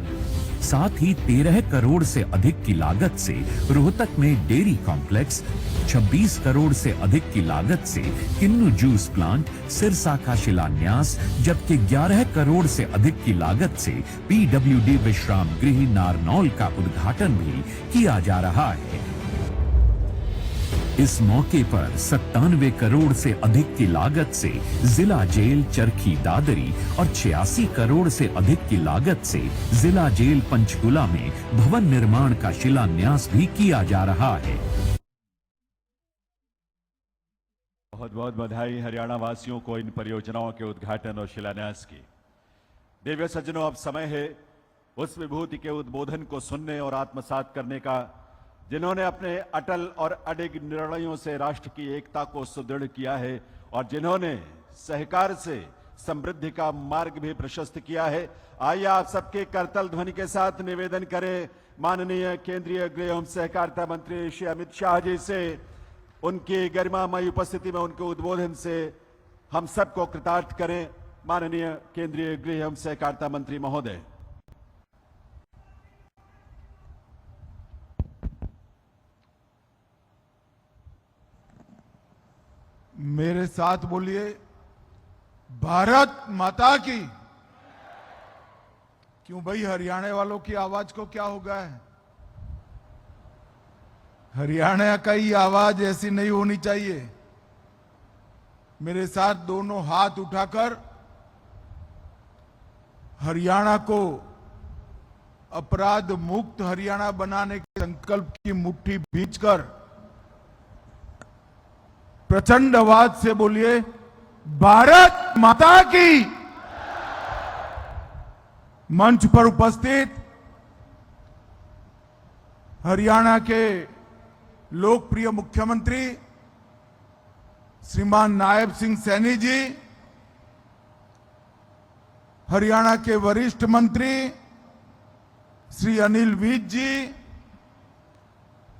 साथ ही 13 करोड़ से अधिक की लागत से रोहतक में डेयरी कॉम्प्लेक्स, 26 करोड़ से अधिक की लागत से किन्नू जूस प्लांट सिरसा का शिलान्यास, जबकि 11 करोड़ से अधिक की लागत से PWD विश्राम गृह नारनौल का उद्घाटन भी किया जा रहा है। इस मौके पर 97 करोड़ से अधिक की लागत से जिला जेल चरखी दादरी और 86 करोड़ से अधिक की लागत से जिला जेल पंचकुला में भवन निर्माण का शिलान्यास भी किया जा रहा है। बहुत बहुत बधाई हरियाणा वासियों को इन परियोजनाओं के उद्घाटन और शिलान्यास की। दिव्य सज्जनों, अब समय है उस विभूति के उद्बोधन को सुनने और आत्मसात करने का, जिन्होंने अपने अटल और अडिग निर्णयों से राष्ट्र की एकता को सुदृढ़ किया है और जिन्होंने सहकार से समृद्धि का मार्ग भी प्रशस्त किया है। आइए आप सबके करतल ध्वनि के साथ निवेदन करें माननीय केंद्रीय गृह एवं सहकारिता मंत्री श्री अमित शाह जी से, उनकी गरिमामयी उपस्थिति में उनके उद्बोधन से हम सबको कृतार्थ करें। माननीय केंद्रीय गृह एवं सहकारिता मंत्री महोदय। मेरे साथ बोलिए, भारत माता की। क्यों भाई, हरियाणा वालों की आवाज को क्या हो गया है? हरियाणा का ही आवाज ऐसी नहीं होनी चाहिए। मेरे साथ दोनों हाथ उठाकर हरियाणा को अपराध मुक्त हरियाणा बनाने के संकल्प की मुट्ठी भींचकर प्रचंड आवाज से बोलिए, भारत माता की। मंच पर उपस्थित हरियाणा के लोकप्रिय मुख्यमंत्री श्रीमान नायब सिंह सैनी जी, हरियाणा के वरिष्ठ मंत्री श्री अनिल विज जी,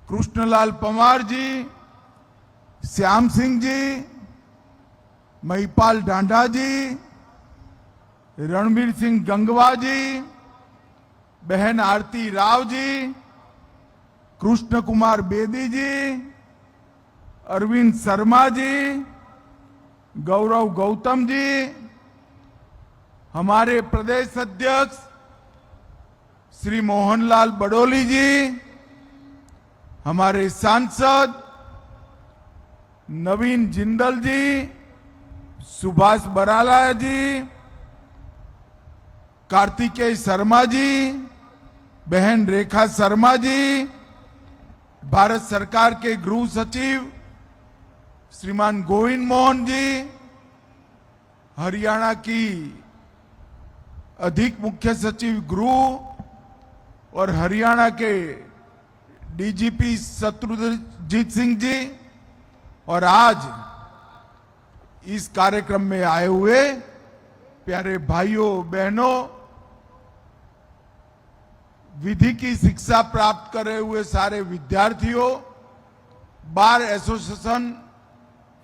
कृष्णलाल पंवार जी, श्याम सिंह जी, महिपाल डांडा जी, रणवीर सिंह गंगवा जी, बहन आरती राव जी, कृष्ण कुमार बेदी जी, अरविंद शर्मा जी, गौरव गौतम जी, हमारे प्रदेश अध्यक्ष श्री मोहनलाल बडोली जी, हमारे सांसद नवीन जिंदल जी, सुभाष बराला जी, कार्तिकेय शर्मा जी, बहन रेखा शर्मा जी, भारत सरकार के गृह सचिव श्रीमान गोविंद मोहन जी, हरियाणा की अधिक मुख्य सचिव गृह और हरियाणा के डीजीपी शत्रुजीत सिंह जी, और आज इस कार्यक्रम में आए हुए प्यारे भाइयों बहनों, विधि की शिक्षा प्राप्त करे हुए सारे विद्यार्थियों, बार एसोसिएशन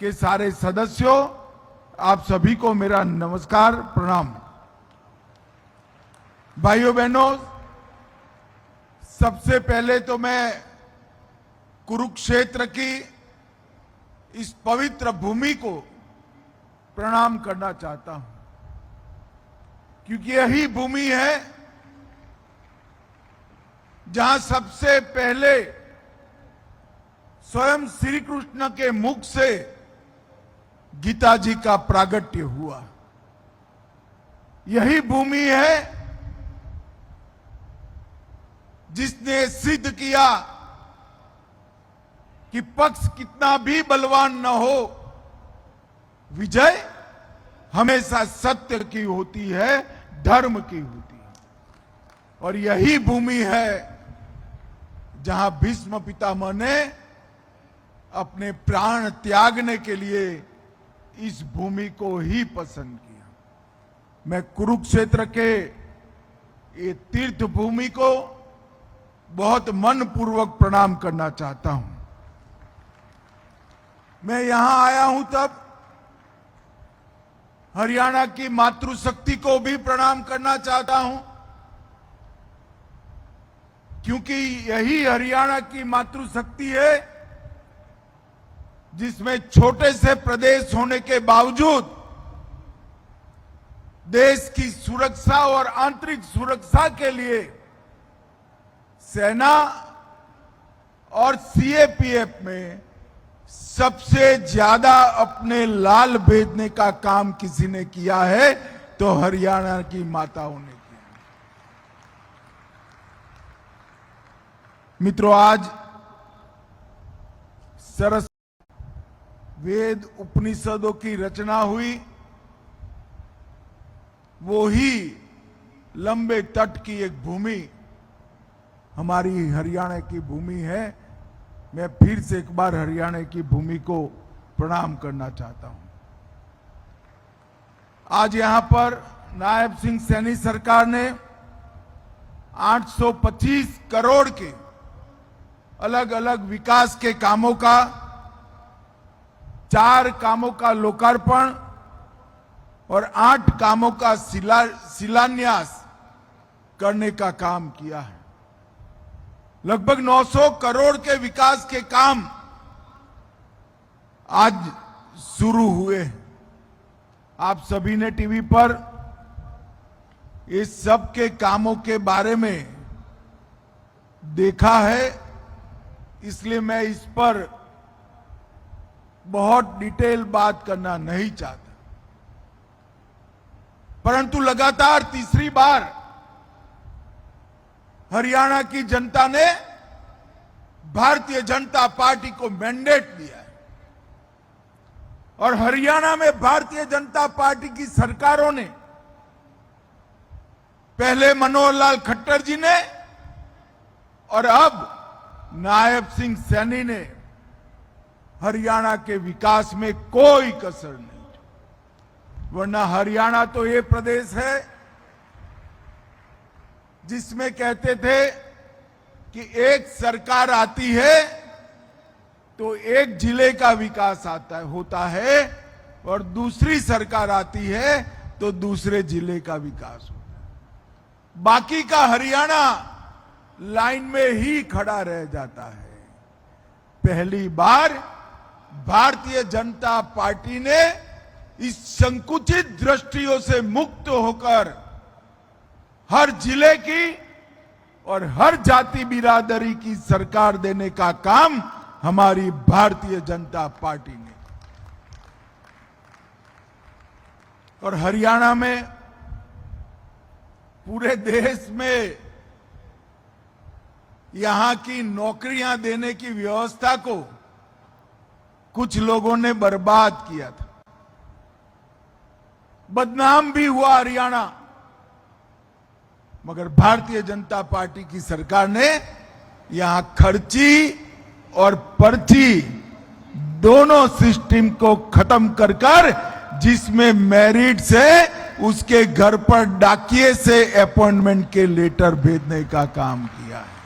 के सारे सदस्यों, आप सभी को मेरा नमस्कार प्रणाम। भाइयों बहनों, सबसे पहले तो मैं कुरुक्षेत्र की इस पवित्र भूमि को प्रणाम करना चाहता हूं, क्योंकि यही भूमि है जहां सबसे पहले स्वयं श्री कृष्ण के मुख से गीता जी का प्रागट्य हुआ। यही भूमि है जिसने सिद्ध किया कि पक्ष कितना भी बलवान न हो, विजय हमेशा सत्य की होती है, धर्म की होती है। और यही भूमि है जहां भीष्म पितामह ने अपने प्राण त्यागने के लिए इस भूमि को ही पसंद किया। मैं कुरुक्षेत्र के ये तीर्थ भूमि को बहुत मनपूर्वक प्रणाम करना चाहता हूं। मैं यहां आया हूं तब हरियाणा की मातृशक्ति को भी प्रणाम करना चाहता हूं, क्योंकि यही हरियाणा की मातृशक्ति है जिसमें छोटे से प्रदेश होने के बावजूद देश की सुरक्षा और आंतरिक सुरक्षा के लिए सेना और सीएपीएफ में सबसे ज्यादा अपने लाल भेजने का काम किसी ने किया है तो हरियाणा की माताओं ने किया। मित्रों, आज सरस वेद उपनिषदों की रचना हुई, वो ही लंबे तट की एक भूमि हमारी हरियाणा की भूमि है। मैं फिर से एक बार हरियाणा की भूमि को प्रणाम करना चाहता हूं। आज यहां पर नायब सिंह सैनी सरकार ने 825 करोड़ के अलग अलग विकास के कामों का 4 कामों का लोकार्पण और 8 कामों का शिलान्यास करने का काम किया है। लगभग 900 करोड़ के विकास के काम आज शुरू हुए हैं। आप सभी ने टीवी पर इस सब के कामों के बारे में देखा है, इसलिए मैं इस पर बहुत डिटेल बात करना नहीं चाहता। परंतु लगातार तीसरी बार हरियाणा की जनता ने भारतीय जनता पार्टी को मैंडेट दिया है और हरियाणा में भारतीय जनता पार्टी की सरकारों ने, पहले मनोहर लाल खट्टर जी ने और अब नायब सिंह सैनी ने हरियाणा के विकास में कोई कसर नहीं। वरना हरियाणा तो ये प्रदेश है जिसमें कहते थे कि एक सरकार आती है तो एक जिले का विकास होता है और दूसरी सरकार आती है तो दूसरे जिले का विकास होता है। बाकी का हरियाणा लाइन में ही खड़ा रह जाता है। पहली बार भारतीय जनता पार्टी ने इस संकुचित दृष्टियों से मुक्त होकर हर जिले की और हर जाति बिरादरी की सरकार देने का काम हमारी भारतीय जनता पार्टी ने। और हरियाणा में पूरे देश में यहां की नौकरियां देने की व्यवस्था को कुछ लोगों ने बर्बाद किया था। बदनाम भी हुआ हरियाणा, मगर भारतीय जनता पार्टी की सरकार ने यहां खर्ची और पर्ची दोनों सिस्टम को खत्म कर जिसमें मेरिट से उसके घर पर डाकिए से अपॉइंटमेंट के लेटर भेजने का काम किया है।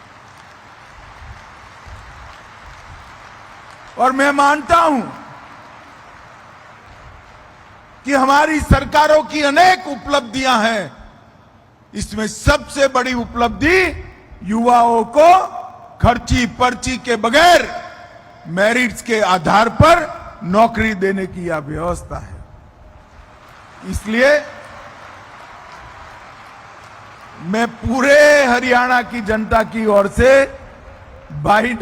और मैं मानता हूं कि हमारी सरकारों की अनेक उपलब्धियां हैं। इसमें सबसे बड़ी उपलब्धि युवाओं को खर्ची पर्ची के बगैर मेरिट्स के आधार पर नौकरी देने की यह व्यवस्था है। इसलिए मैं पूरे हरियाणा की जनता की ओर से भाई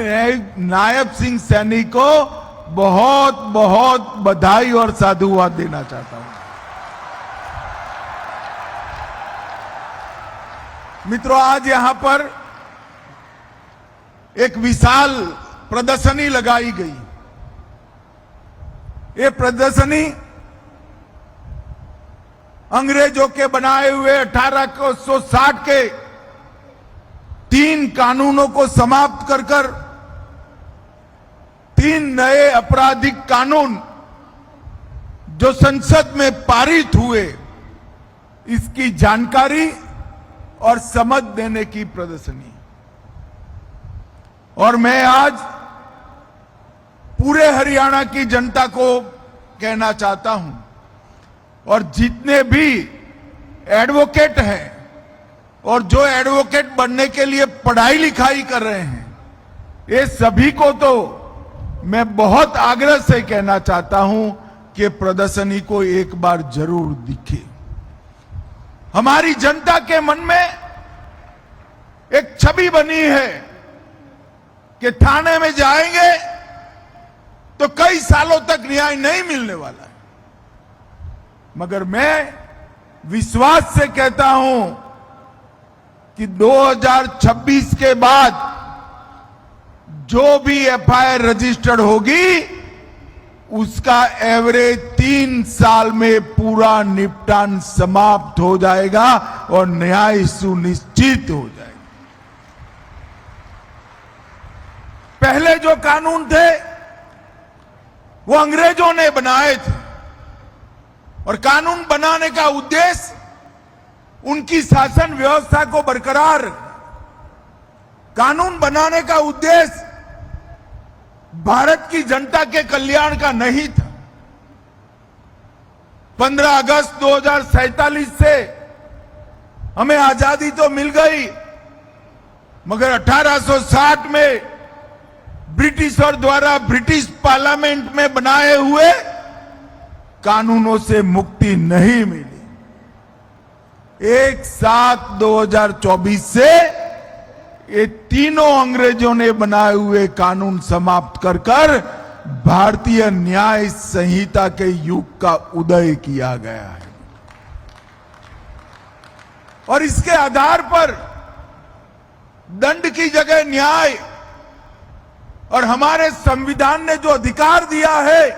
नायब सिंह सैनी को बहुत बहुत बधाई और साधुवाद देना चाहता हूं। मित्रों, आज यहां पर एक विशाल प्रदर्शनी लगाई गई। ये प्रदर्शनी अंग्रेजों के बनाए हुए 1860 के 3 कानूनों को समाप्त कर 3 नए आपराधिक कानून जो संसद में पारित हुए, इसकी जानकारी और समझ देने की प्रदर्शनी। और मैं आज पूरे हरियाणा की जनता को कहना चाहता हूं और जितने भी एडवोकेट हैं और जो एडवोकेट बनने के लिए पढ़ाई लिखाई कर रहे हैं, ये सभी को तो मैं बहुत आग्रह से कहना चाहता हूं कि प्रदर्शनी को एक बार जरूर दिखे। हमारी जनता के मन में एक छवि बनी है कि थाने में जाएंगे तो कई सालों तक न्याय नहीं मिलने वाला है। मगर मैं विश्वास से कहता हूं कि 2026 के बाद जो भी एफआईआर रजिस्टर्ड होगी उसका एवरेज 3 साल में पूरा निपटान समाप्त हो जाएगा और न्याय सुनिश्चित हो जाएगा। पहले जो कानून थे वो अंग्रेजों ने बनाए थे और कानून बनाने का उद्देश्य उनकी शासन व्यवस्था को बरकरार रखना। कानून बनाने का उद्देश्य भारत की जनता के कल्याण का नहीं था। 15 अगस्त 2047 से हमें आजादी तो मिल गई, मगर 1860 में ब्रिटिशर द्वारा ब्रिटिश पार्लियामेंट में बनाए हुए कानूनों से मुक्ति नहीं मिली। 1/7/2024 से ये तीनों अंग्रेजों ने बनाए हुए कानून समाप्त कर भारतीय न्याय संहिता के युग का उदय किया गया है। और इसके आधार पर दंड की जगह न्याय, और हमारे संविधान ने जो अधिकार दिया है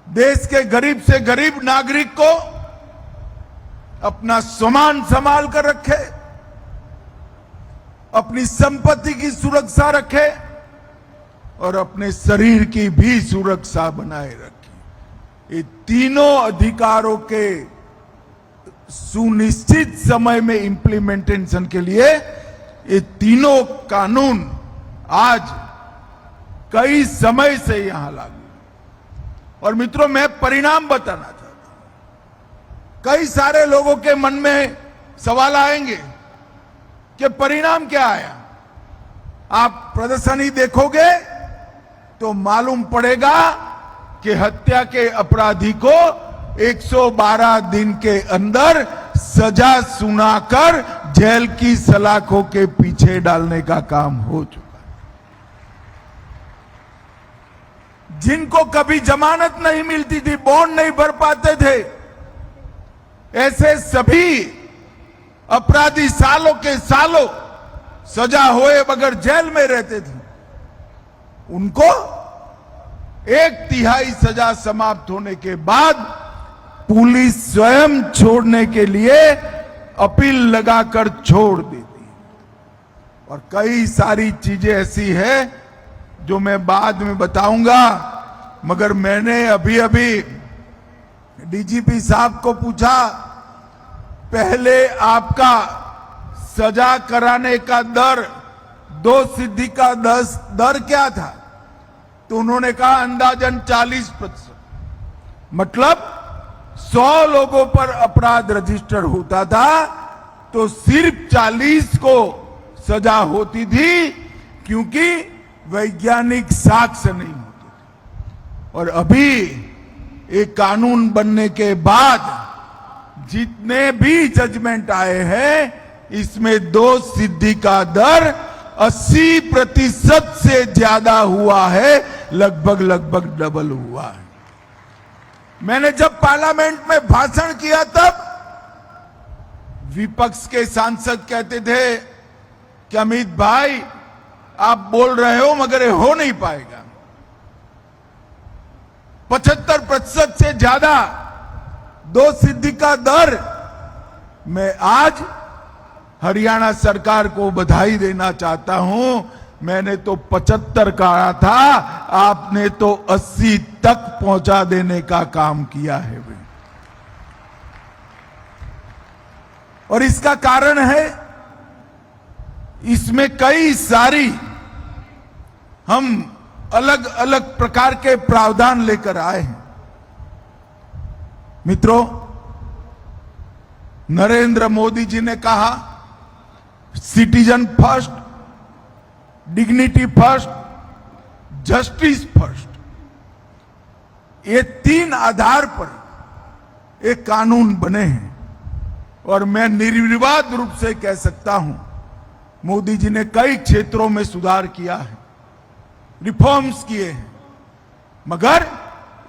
देश के गरीब से गरीब नागरिक को अपना सामान संभाल कर रखे, अपनी संपत्ति की सुरक्षा रखे और अपने शरीर की भी सुरक्षा बनाए रखे। ये तीनों अधिकारों के सुनिश्चित समय में इंप्लीमेंटेशन के लिए ये तीनों कानून आज कई समय से यहां लागू। और मित्रों, मैं परिणाम बताना चाहता हूं। कई सारे लोगों के मन में सवाल आएंगे कि परिणाम क्या आया। आप प्रदर्शनी देखोगे तो मालूम पड़ेगा कि हत्या के अपराधी को 112 दिन के अंदर सजा सुनाकर जेल की सलाखों के पीछे डालने का काम हो चुका है। जिनको कभी जमानत नहीं मिलती थी, बॉन्ड नहीं भर पाते थे, ऐसे सभी अपराधी सालों के सालों सजा हुए बगैर जेल में रहते थे, उनको 1/3 सजा समाप्त होने के बाद पुलिस स्वयं छोड़ने के लिए अपील लगाकर छोड़ देती। और कई सारी चीजें ऐसी है जो मैं बाद में बताऊंगा, मगर मैंने अभी अभी डीजीपी साहब को पूछा, पहले आपका सजा कराने का दर, दोषसिद्धि का दर क्या था? तो उन्होंने कहा अंदाजन 40%। मतलब 100 लोगों पर अपराध रजिस्टर होता था तो सिर्फ 40 को सजा होती थी, क्योंकि वैज्ञानिक साक्ष्य नहीं होते थे। और अभी एक कानून बनने के बाद जितने भी जजमेंट आए हैं, इसमें दोषसिद्धि का दर 80% से ज्यादा हुआ है, लगभग डबल हुआ है। मैंने जब पार्लियामेंट में भाषण किया तब विपक्ष के सांसद कहते थे कि अमित भाई आप बोल रहे हो मगर ये हो नहीं पाएगा। 75% से ज्यादा दोषसिद्धि का दर। मैं आज हरियाणा सरकार को बधाई देना चाहता हूं। मैंने तो 75 कहा था, आपने तो 80 तक पहुंचा देने का काम किया है। और इसका कारण है, इसमें कई सारी हम अलग अलग प्रकार के प्रावधान लेकर आए हैं। मित्रों, नरेंद्र मोदी जी ने कहा citizen first, dignity first, justice first. ये 3 आधार पर एक कानून बने हैं। और मैं निर्विवाद रूप से कह सकता हूं, मोदी जी ने कई क्षेत्रों में सुधार किया है, रिफॉर्म्स किए हैं, मगर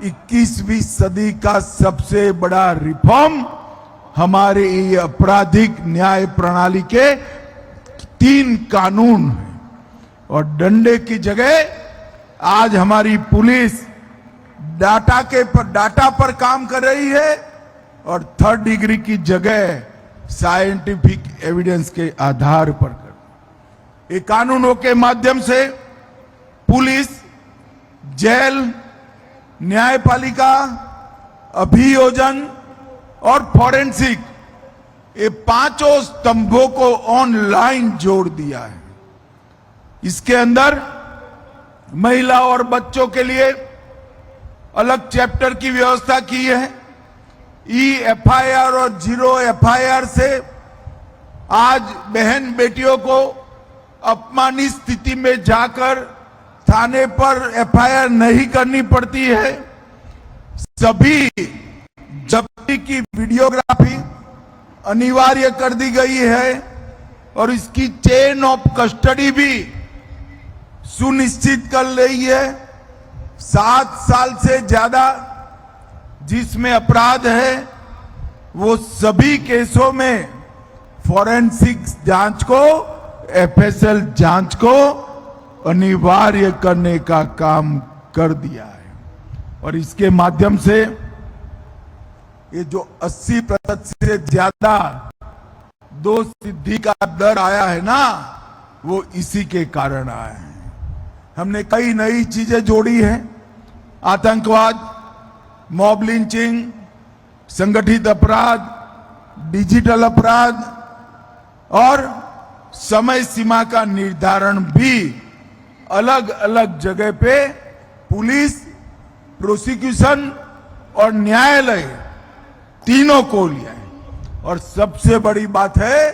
21वीं सदी का सबसे बड़ा रिफॉर्म हमारे ये आपराधिक न्याय प्रणाली के 3 कानून हैं। और डंडे की जगह आज हमारी पुलिस डाटा पर काम कर रही है, और 3rd डिग्री की जगह साइंटिफिक एविडेंस के आधार पर कर। ये कानूनों के माध्यम से पुलिस, जेल, न्यायपालिका अभियोजन और फॉरेंसिक, ये पांचों स्तंभों को ऑनलाइन जोड़ दिया है। इसके अंदर महिला और बच्चों के लिए अलग चैप्टर की व्यवस्था की है। EFIR और 0 FIR से आज बहन बेटियों को अपमानित स्थिति में जाकर थाने पर FIR नहीं करनी पड़ती है। सभी जब्ती की वीडियोग्राफी अनिवार्य कर दी गई है और इसकी चेन ऑफ कस्टडी भी सुनिश्चित कर रही है। 7 साल से ज्यादा जिसमें अपराध है वो सभी केसों में फॉरेंसिक जांच को, FSL जांच को अनिवार्य करने का काम कर दिया है। और इसके माध्यम से ये जो 80% से ज्यादा दोष सिद्धि का दर आया है ना, वो इसी के कारण आया है। हमने कई नई चीजें जोड़ी हैं। आतंकवाद, मॉब लिंचिंग, संगठित अपराध, डिजिटल अपराध और समय सीमा का निर्धारण भी अलग अलग जगह पे पुलिस, प्रोसिक्यूशन और न्यायालय तीनों को लिया है। और सबसे बड़ी बात है,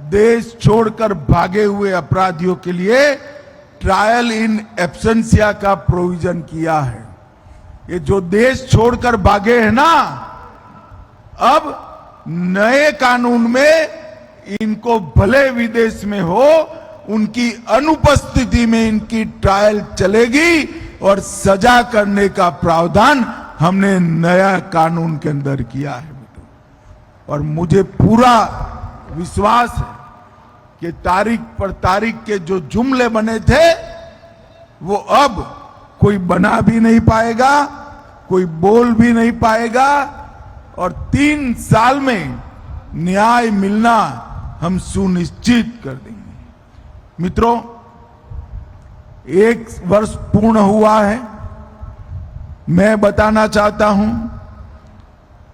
देश छोड़कर भागे हुए अपराधियों के लिए ट्रायल इन एब्सेंशिया का प्रोविजन किया है। ये जो देश छोड़कर भागे हैं ना, अब नए कानून में इनको भले विदेश में हो, उनकी अनुपस्थिति में इनकी ट्रायल चलेगी और सजा करने का प्रावधान हमने नया कानून के अंदर किया है। और मुझे पूरा विश्वास है कि तारीख पर तारीख के जो जुमले बने थे वो अब कोई बना भी नहीं पाएगा, कोई बोल भी नहीं पाएगा और 3 साल में न्याय मिलना हम सुनिश्चित कर देंगे। मित्रों, 1 वर्ष पूर्ण हुआ है। मैं बताना चाहता हूं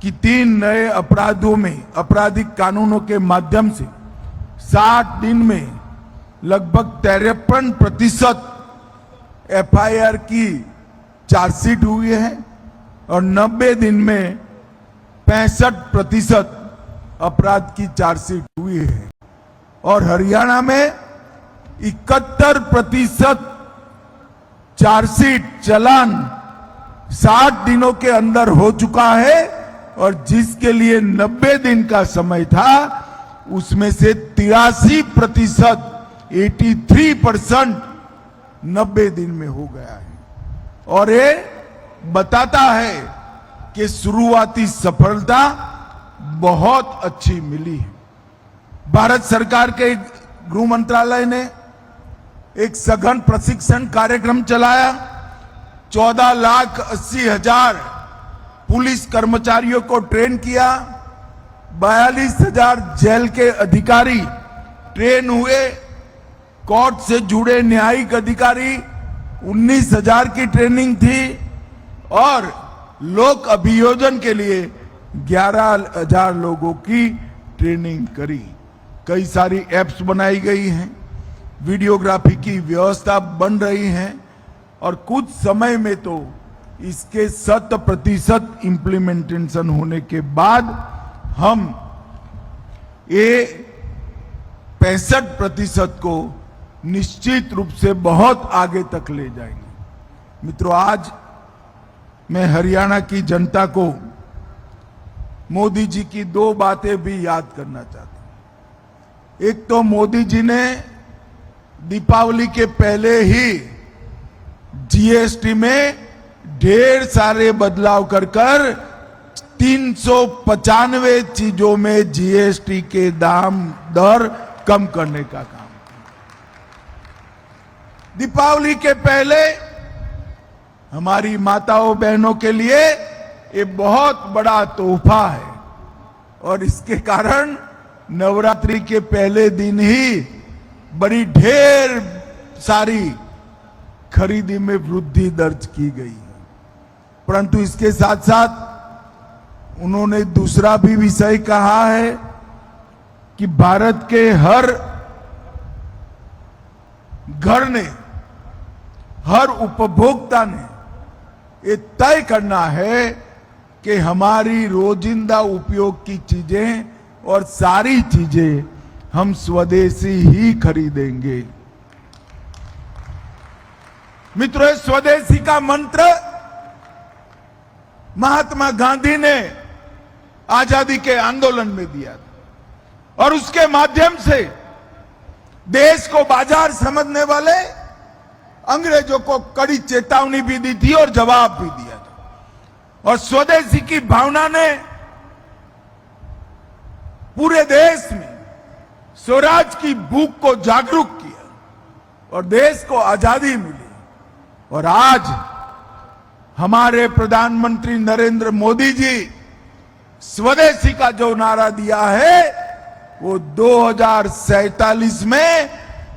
कि 3 नए अपराधों में, आपराधिक कानूनों के माध्यम से 60 दिन में लगभग 53% FIR की चार्जशीट हुई है और 90 दिन में 65% अपराध की चार्जशीट हुई है। और हरियाणा में 71% चार्जशीट चालान 60 दिनों के अंदर हो चुका है और जिसके लिए 90 दिन का समय था उसमें से 83%, 83% 90 दिन में हो गया है। और ये बताता है कि शुरुआती सफलता बहुत अच्छी मिली है। भारत सरकार के गृह मंत्रालय ने एक सघन प्रशिक्षण कार्यक्रम चलाया। 14,80,000 पुलिस कर्मचारियों को ट्रेन किया। 42,000 जेल के अधिकारी ट्रेन हुए। कोर्ट से जुड़े न्यायिक अधिकारी 19,000 की ट्रेनिंग थी और लोक अभियोजन के लिए 11,000 लोगों की ट्रेनिंग करी। कई सारी एप्स बनाई गई हैं, वीडियोग्राफी की व्यवस्था बन रही है और कुछ समय में तो इसके 100% इंप्लीमेंटेशन होने के बाद हम ये 65% को निश्चित रूप से बहुत आगे तक ले जाएंगे। मित्रों, आज मैं हरियाणा की जनता को मोदी जी की 2 बातें भी याद करना चाहता हूं। एक तो मोदी जी ने दीपावली के पहले ही GST में ढेर सारे बदलाव कर 395 चीजों में GST के दर कम करने का काम। दीपावली के पहले हमारी माताओं बहनों के लिए ये बहुत बड़ा तोहफा है और इसके कारण नवरात्रि के पहले दिन ही बड़ी ढेर सारी खरीदी में वृद्धि दर्ज की गई है। परंतु इसके साथ साथ उन्होंने दूसरा भी विषय कहा है कि भारत के हर घर ने, हर उपभोक्ता ने ये तय करना है कि हमारी रोजिंदा उपयोग की चीजें और सारी चीजें हम स्वदेशी ही खरीदेंगे। मित्रों, स्वदेशी का मंत्र महात्मा गांधी ने आजादी के आंदोलन में दिया था और उसके माध्यम से देश को बाजार समझने वाले अंग्रेजों को कड़ी चेतावनी भी दी थी और जवाब भी दिया था। और स्वदेशी की भावना ने पूरे देश में स्वराज की भूख को जागरूक किया और देश को आजादी मिली। और आज हमारे प्रधानमंत्री नरेंद्र मोदी जी स्वदेशी का जो नारा दिया है वो 2047 में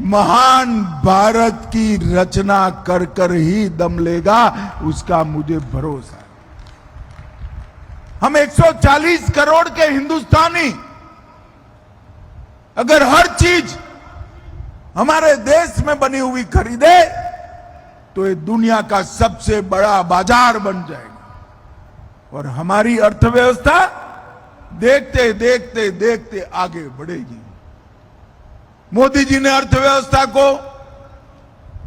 महान भारत की रचना कर कर ही दम लेगा, उसका मुझे भरोसा है। हम 140 करोड़ के हिंदुस्तानी अगर हर चीज हमारे देश में बनी हुई खरीदे तो ये दुनिया का सबसे बड़ा बाजार बन जाएगा और हमारी अर्थव्यवस्था देखते देखते देखते आगे बढ़ेगी। मोदी जी ने अर्थव्यवस्था को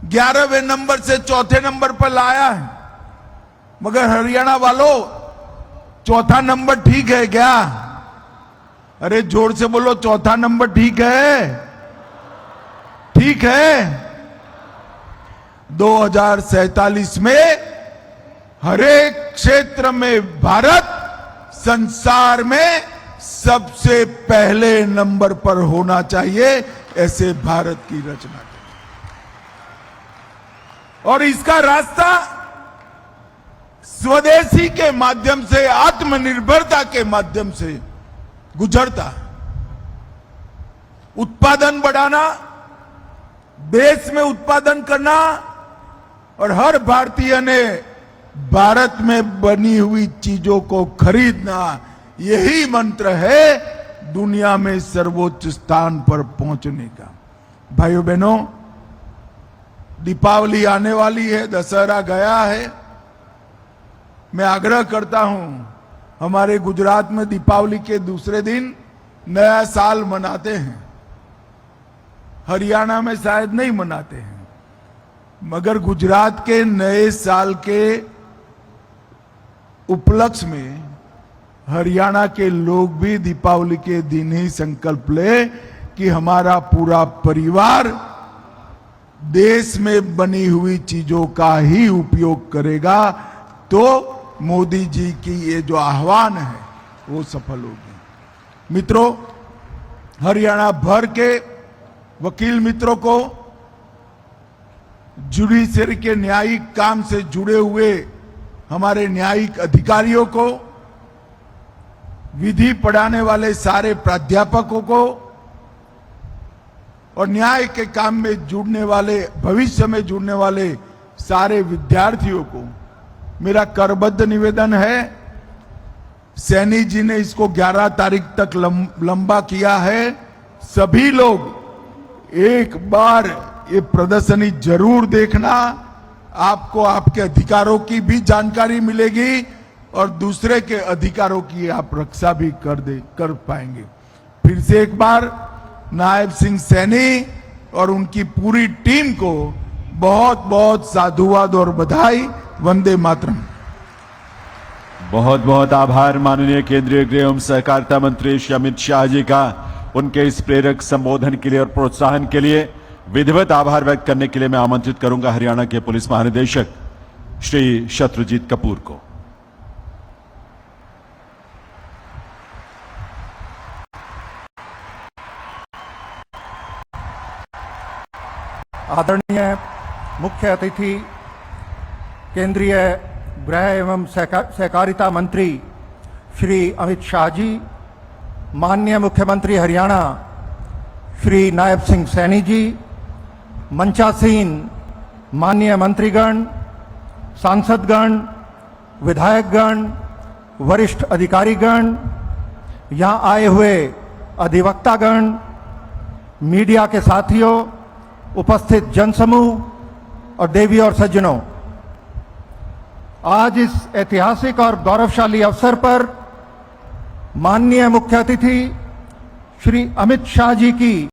11वें नंबर से चौथे नंबर पर लाया है, मगर हरियाणा वालों चौथा नंबर ठीक है क्या? अरे जोर से बोलो, चौथा नंबर ठीक है? ठीक है। 2047 में हरेक क्षेत्र में भारत संसार में सबसे पहले नंबर पर होना चाहिए, ऐसे भारत की रचना करें। और इसका रास्ता स्वदेशी के माध्यम से, आत्मनिर्भरता के माध्यम से गुजरता है। उत्पादन बढ़ाना, देश में उत्पादन करना और हर भारतीय ने भारत में बनी हुई चीजों को खरीदना, यही मंत्र है दुनिया में सर्वोच्च स्थान पर पहुंचने का। भाइयों बहनों, दीपावली आने वाली है, दशहरा गया है। मैं आग्रह करता हूं, हमारे गुजरात में दीपावली के दूसरे दिन नया साल मनाते हैं, हरियाणा में शायद नहीं मनाते हैं, मगर गुजरात के नए साल के उपलक्ष्य में हरियाणा के लोग भी दीपावली के दिन ही संकल्प ले कि हमारा पूरा परिवार देश में बनी हुई चीजों का ही उपयोग करेगा, तो मोदी जी की ये जो आह्वान है वो सफल होगी। मित्रों, हरियाणा भर के वकील मित्रों को, जुडिशरी के न्यायिक काम से जुड़े हुए हमारे न्यायिक अधिकारियों को, विधि पढ़ाने वाले सारे प्राध्यापकों को और न्याय के काम में जुड़ने वाले, भविष्य में जुड़ने वाले सारे विद्यार्थियों को मेरा करबद्ध निवेदन है। सैनी जी ने इसको 11 तारीख तक लंबा किया है। सभी लोग एक बार ये प्रदर्शनी जरूर देखना, आपको आपके अधिकारों की भी जानकारी मिलेगी और दूसरे के अधिकारों की आप रक्षा भी कर पाएंगे। फिर से एक बार नायब सिंह सैनी और उनकी पूरी टीम को बहुत बहुत साधुवाद और बधाई। वंदे मातरम। बहुत बहुत आभार माननीय केंद्रीय गृह एवं सहकारिता मंत्री श्री अमित शाह जी का, उनके इस प्रेरक संबोधन के लिए और प्रोत्साहन के लिए। विधिवत आभार व्यक्त करने के लिए मैं आमंत्रित करूंगा हरियाणा के पुलिस महानिदेशक श्री शत्रुजीत कपूर को। आदरणीय मुख्य अतिथि केंद्रीय गृह एवं सहकारिता मंत्री श्री अमित शाह जी, माननीय मुख्यमंत्री हरियाणा श्री नायब सिंह सैनी जी, मंचासीन माननीय मंत्रीगण, सांसदगण, विधायकगण, वरिष्ठ अधिकारीगण, यहाँ आए हुए अधिवक्तागण, मीडिया के साथियों, उपस्थित जनसमूह और देवी और सज्जनों, आज इस ऐतिहासिक और गौरवशाली अवसर पर माननीय मुख्य अतिथि श्री अमित शाह जी की